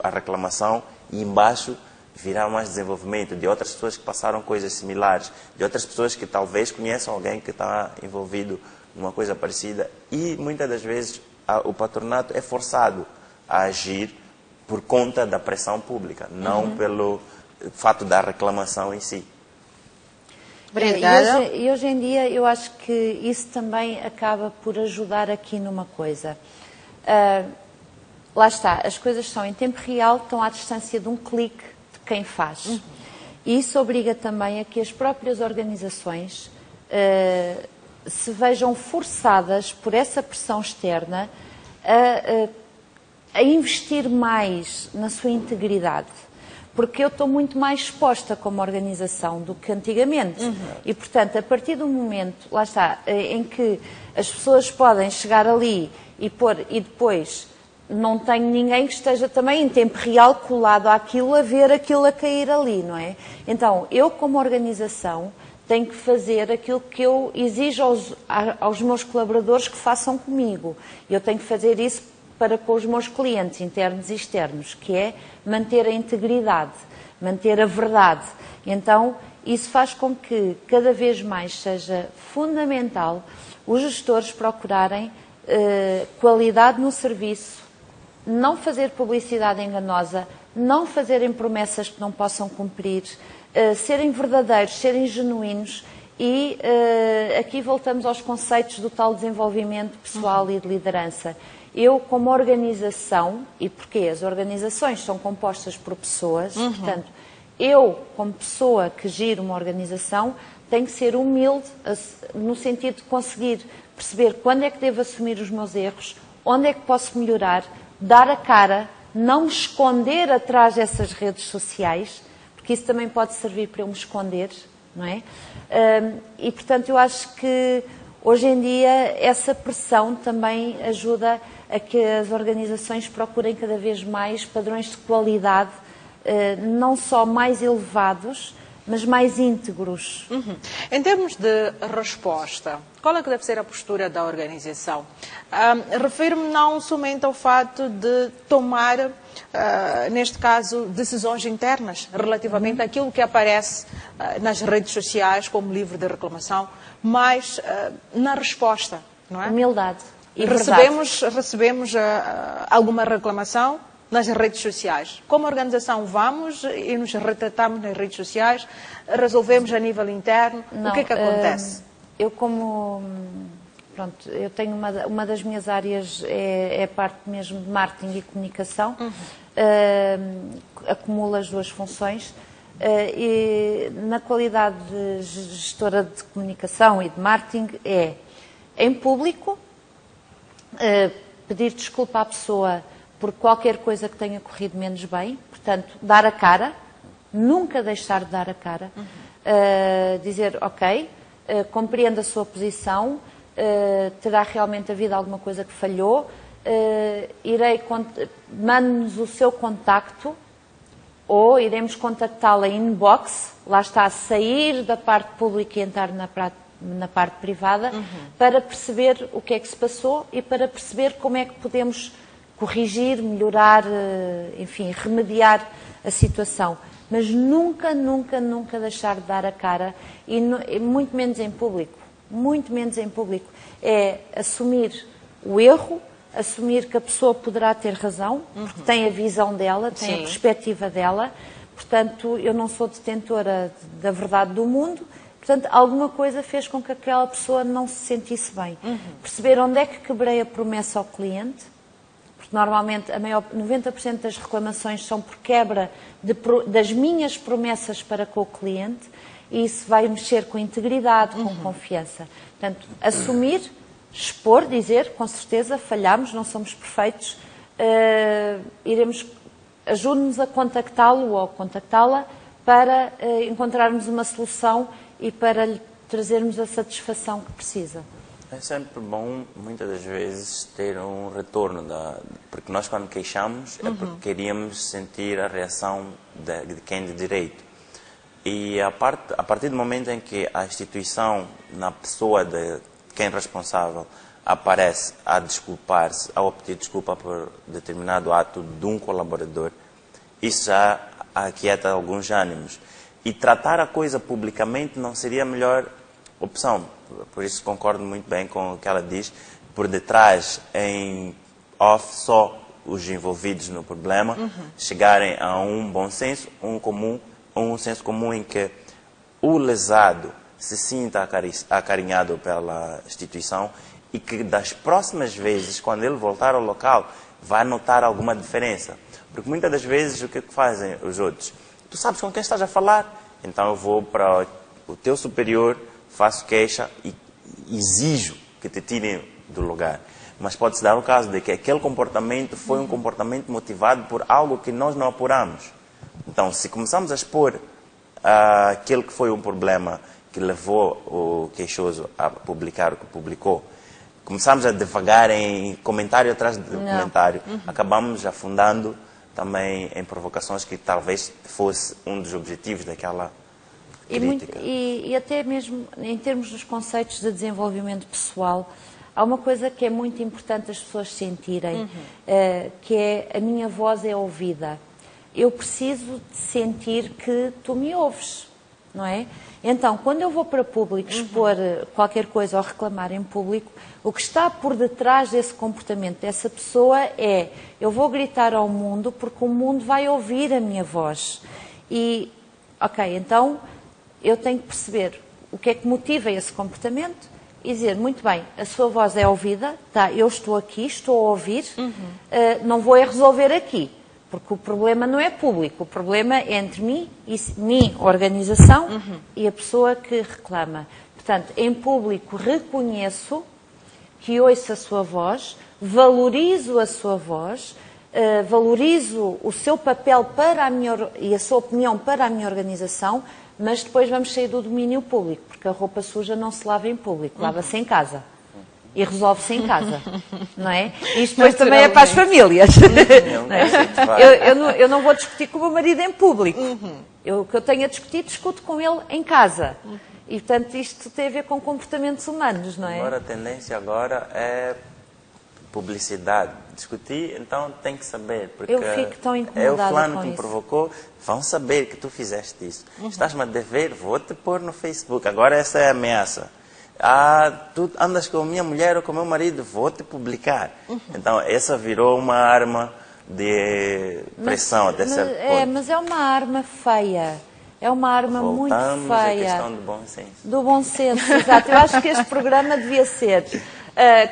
a reclamação e embaixo virá mais desenvolvimento de outras pessoas que passaram coisas similares, de outras pessoas que talvez conheçam alguém que está envolvido numa coisa parecida, e muitas das vezes o patronato é forçado a agir por conta da pressão pública, não pelo fato da reclamação em si. E hoje em dia eu acho que isso também acaba por ajudar aqui numa coisa. Lá está, as coisas são em tempo real, estão à distância de um clique de quem faz. E isso obriga também a que as próprias organizações se vejam forçadas por essa pressão externa a investir mais na sua integridade, porque eu estou muito mais exposta como organização do que antigamente. E, portanto, a partir do momento, lá está, em que as pessoas podem chegar ali e depois não tenho ninguém que esteja também em tempo real colado àquilo, a ver aquilo a cair ali, não é? Então, eu como organização tenho que fazer aquilo que eu exijo aos meus colaboradores que façam comigo. Eu tenho que fazer isso para com os meus clientes internos e externos, que é manter a integridade, manter a verdade. Então, isso faz com que cada vez mais seja fundamental os gestores procurarem qualidade no serviço, não fazer publicidade enganosa, não fazerem promessas que não possam cumprir, serem verdadeiros, serem genuínos. E aqui voltamos aos conceitos do tal desenvolvimento pessoal e de liderança. Eu, como organização, e porque as organizações são compostas por pessoas, portanto, eu, como pessoa que giro uma organização, tenho que ser humilde no sentido de conseguir perceber quando é que devo assumir os meus erros, onde é que posso melhorar, dar a cara, não me esconder atrás dessas redes sociais, porque isso também pode servir para eu me esconder, não é? E, portanto, eu acho que hoje em dia essa pressão também ajuda a que as organizações procurem cada vez mais padrões de qualidade, não só mais elevados, mas mais íntegros. Em termos de resposta, qual é que deve ser a postura da organização? Refiro-me não somente ao fato de tomar, neste caso, decisões internas relativamente àquilo que aparece nas redes sociais como livro de reclamação, mas na resposta, não é? Humildade e recebemos alguma reclamação nas redes sociais. Como organização, vamos e nos retratamos nas redes sociais, resolvemos a nível interno. Não, o que é que acontece? Eu eu tenho uma das minhas áreas é a parte mesmo de marketing e comunicação, acumulo as duas funções. E na qualidade de gestora de comunicação e de marketing em público, pedir desculpa à pessoa por qualquer coisa que tenha corrido menos bem, portanto, dar a cara, nunca deixar de dar a cara, dizer, ok, compreendo a sua posição, terá realmente havido alguma coisa que falhou, mande-nos o seu contacto, ou iremos contactá-la em inbox, lá está, a sair da parte pública e entrar na parte privada, para perceber o que é que se passou e para perceber como é que podemos corrigir, melhorar, enfim, remediar a situação. Mas nunca, nunca, nunca deixar de dar a cara, e muito menos em público. Muito menos em público. É assumir o erro, assumir que a pessoa poderá ter razão, porque tem a visão dela, tem a perspectiva dela. Portanto, eu não sou detentora da verdade do mundo. Portanto, alguma coisa fez com que aquela pessoa não se sentisse bem. Perceber onde é que quebrei a promessa ao cliente, porque normalmente 90% das reclamações são por quebra das minhas promessas para com o cliente, e isso vai mexer com integridade, com confiança. Portanto, assumir, expor, dizer, com certeza, falhamos, não somos perfeitos, ajude-nos a contactá-lo ou contactá-la para encontrarmos uma solução e para lhe trazermos a satisfação que precisa. É sempre bom, muitas das vezes, ter um retorno, porque nós quando queixamos é porque queríamos sentir a reação de quem de direito. E a partir do momento em que a instituição, na pessoa de quem é responsável, aparece a desculpar-se, a pedir desculpa por determinado ato de um colaborador, isso já aquieta alguns ânimos. E tratar a coisa publicamente não seria a melhor opção. Por isso concordo muito bem com o que ela diz. Por detrás, em off, só os envolvidos no problema chegarem a um bom senso, um senso comum em que o lesado se sinta acarinhado pela instituição e que das próximas vezes, quando ele voltar ao local, vai notar alguma diferença. Porque muitas das vezes o que fazem os outros? Tu sabes com quem estás a falar? Então eu vou para o teu superior, faço queixa e exijo que te tirem do lugar. mas pode-se dar o caso de que aquele comportamento foi um comportamento motivado por algo que nós não apuramos. Então, se começamos a expor aquele que foi um problema que levou o queixoso a publicar o que publicou, começamos a devagar em comentário atrás de comentário, acabamos afundando também em provocações que talvez fosse um dos objetivos daquela crítica. E até mesmo em termos dos conceitos de desenvolvimento pessoal, há uma coisa que é muito importante as pessoas sentirem, que é a minha voz é ouvida. Eu preciso de sentir que tu me ouves, não é? Então, quando eu vou para público expor qualquer coisa ou reclamar em público, o que está por detrás desse comportamento dessa pessoa é: eu vou gritar ao mundo porque o mundo vai ouvir a minha voz. E, ok, então eu tenho que perceber o que é que motiva esse comportamento e dizer, muito bem, a sua voz é ouvida, tá, eu estou aqui, estou a ouvir, não vou resolver aqui. Porque o problema não é público, o problema é entre mim, organização, e a pessoa que reclama. Portanto, em público reconheço que ouço a sua voz, valorizo a sua voz, valorizo o seu papel e a sua opinião para a minha organização, mas depois vamos sair do domínio público, porque a roupa suja não se lava em público, lava-se em casa. E resolve-se em casa, não é? Isto depois também é para as famílias. Não é? Eu não vou discutir com o meu marido em público. O que eu tenho a discutir, discuto com ele em casa. E, portanto, isto tem a ver com comportamentos humanos, não é? Agora a tendência agora é publicidade. Discutir, então tem que saber. Porque eu fico tão incomodada é o fulano com que me isso. provocou, vão saber que tu fizeste isso. Estás-me a dever, vou-te pôr no Facebook. Agora essa é a ameaça. Tu andas com a minha mulher ou com o meu marido, vou-te publicar. Então, essa virou uma arma de pressão até certo ponto. Mas é uma arma feia. É uma arma muito feia. À questão do bom senso. Do bom senso, exato. Eu acho que este programa devia ser,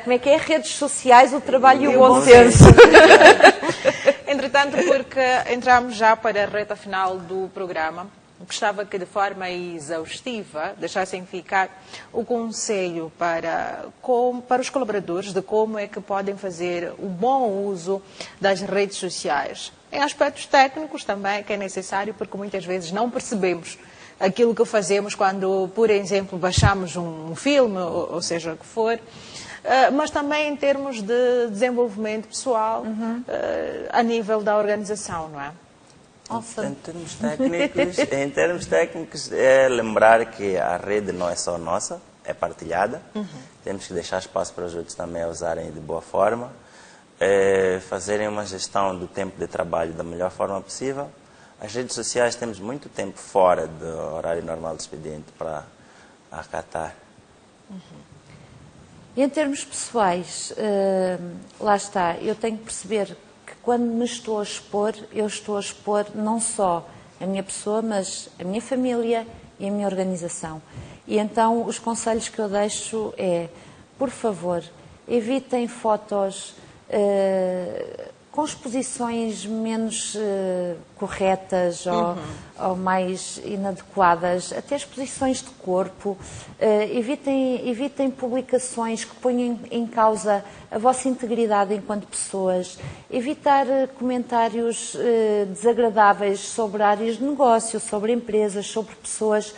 como é que é? Redes sociais, o trabalho e o bom senso. Entretanto, porque entramos já para a reta final do programa, gostava que de forma exaustiva deixassem ficar o conselho para os colaboradores de como é que podem fazer o bom uso das redes sociais. Em aspectos técnicos também, que é necessário, porque muitas vezes não percebemos aquilo que fazemos quando, por exemplo, baixamos um filme, ou seja o que for, mas também em termos de desenvolvimento pessoal a nível da organização, não é? Em termos técnicos, é lembrar que a rede não é só nossa, é partilhada. Temos que deixar espaço para os outros também a usarem de boa forma. Fazerem uma gestão do tempo de trabalho da melhor forma possível. As redes sociais temos muito tempo fora do horário normal de expediente para acatar. Em termos pessoais, lá está, eu tenho que perceber que quando me estou a expor, eu estou a expor não só a minha pessoa, mas a minha família e a minha organização. E então os conselhos que eu deixo é, por favor, evitem fotos com exposições menos corretas ou mais inadequadas, até exposições de corpo. Evitem publicações que ponham em causa a vossa integridade enquanto pessoas. Evitar comentários desagradáveis sobre áreas de negócio, sobre empresas, sobre pessoas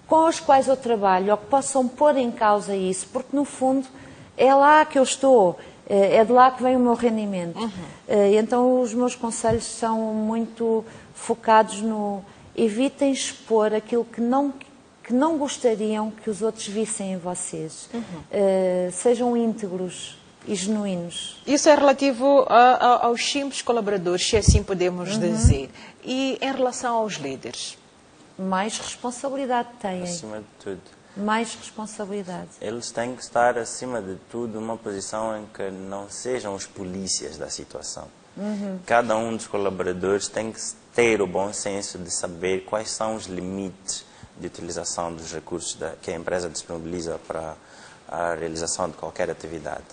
com as quais eu trabalho, ou que possam pôr em causa isso, porque no fundo é lá que eu estou. É de lá que vem o meu rendimento. Então os meus conselhos são muito focados no evitem expor aquilo que não gostariam que os outros vissem em vocês. Sejam íntegros e genuínos. Isso é relativo aos simples colaboradores, se assim podemos dizer. E em relação aos líderes? Mais responsabilidade têm. Acima de tudo. Mais responsabilidade. Eles têm que estar, acima de tudo, numa posição em que não sejam os polícias da situação. Cada um dos colaboradores tem que ter o bom senso de saber quais são os limites de utilização dos recursos que a empresa disponibiliza para a realização de qualquer atividade.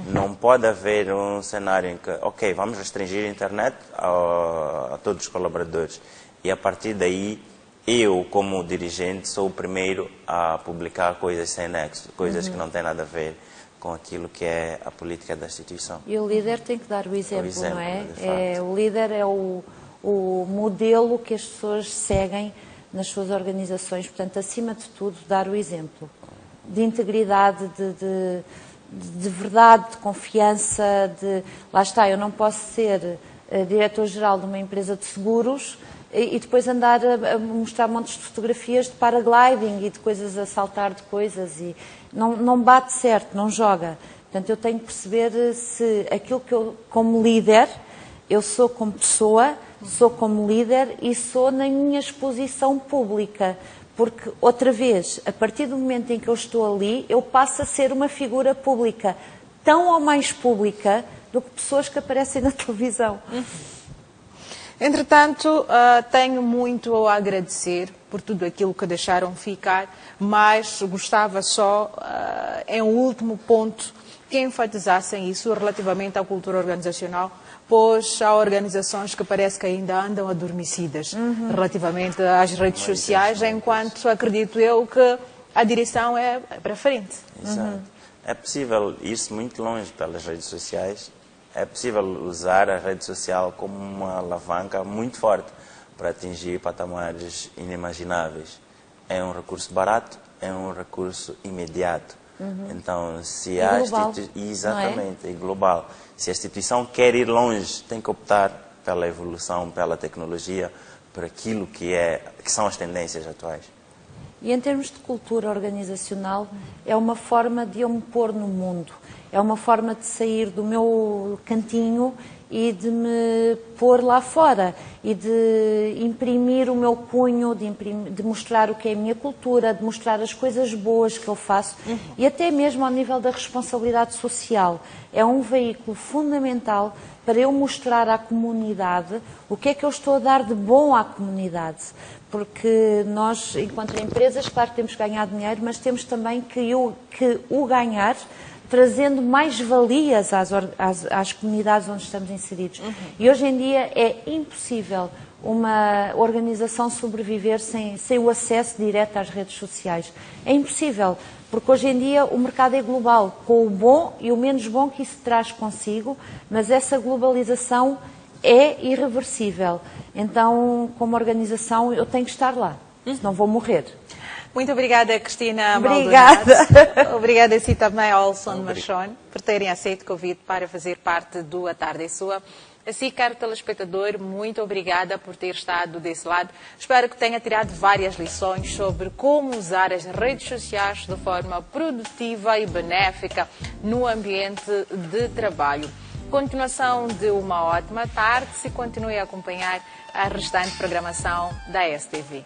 Não pode haver um cenário em que, ok, vamos restringir a internet a todos os colaboradores e a partir daí eu, como dirigente, sou o primeiro a publicar coisas sem nexo, coisas que não têm nada a ver. com aquilo que é a política da instituição. E o líder tem que dar o exemplo, não é? O líder é o modelo que as pessoas seguem nas suas organizações. Portanto, acima de tudo, dar o exemplo de integridade, de verdade, de confiança, lá está, eu não posso ser diretor-geral de uma empresa de seguros e depois andar a mostrar montes de fotografias de paragliding e de coisas, a saltar de coisas, e não bate certo, não joga. Portanto, eu tenho que perceber se aquilo que eu, como líder, eu sou como pessoa, sou como líder e sou na minha exposição pública. Porque, outra vez, a partir do momento em que eu estou ali, eu passo a ser uma figura pública, tão ou mais pública do que pessoas que aparecem na televisão. Entretanto, tenho muito a agradecer por tudo aquilo que deixaram ficar, mas gostava só, em um último ponto, que enfatizassem isso relativamente à cultura organizacional, pois há organizações que parece que ainda andam adormecidas relativamente às redes sociais, enquanto acredito eu que a direção é para frente. Exato. É possível ir muito longe pelas redes sociais, é possível usar a rede social como uma alavanca muito forte para atingir patamares inimagináveis. É um recurso barato, é um recurso imediato. Então, se a exatamente, é global. Se a instituição quer ir longe, tem que optar pela evolução, pela tecnologia, por aquilo que são as tendências atuais. E em termos de cultura organizacional, é uma forma de eu me pôr no mundo. É uma forma de sair do meu cantinho e de me pôr lá fora e de imprimir o meu cunho, de mostrar o que é a minha cultura, de mostrar as coisas boas que eu faço e até mesmo ao nível da responsabilidade social. É um veículo fundamental para eu mostrar à comunidade o que é que eu estou a dar de bom à comunidade. Porque nós, enquanto empresas, claro que temos que ganhar dinheiro, mas temos também que o ganhar trazendo mais valias às comunidades onde estamos inseridos. E hoje em dia é impossível uma organização sobreviver sem o acesso direto às redes sociais. É impossível, porque hoje em dia o mercado é global, com o bom e o menos bom que isso traz consigo, mas essa globalização é irreversível. Então, como organização, eu tenho que estar lá, senão vou morrer. Muito obrigada, Cristina Obrigada. Maldonado. Obrigada a si também, Olson Machon, por terem aceito o convite para fazer parte do A Tarde é Sua. Assim, caro telespectador, muito obrigada por ter estado desse lado. Espero que tenha tirado várias lições sobre como usar as redes sociais de forma produtiva e benéfica no ambiente de trabalho. Continuação de uma ótima tarde, se continue a acompanhar a restante programação da STV.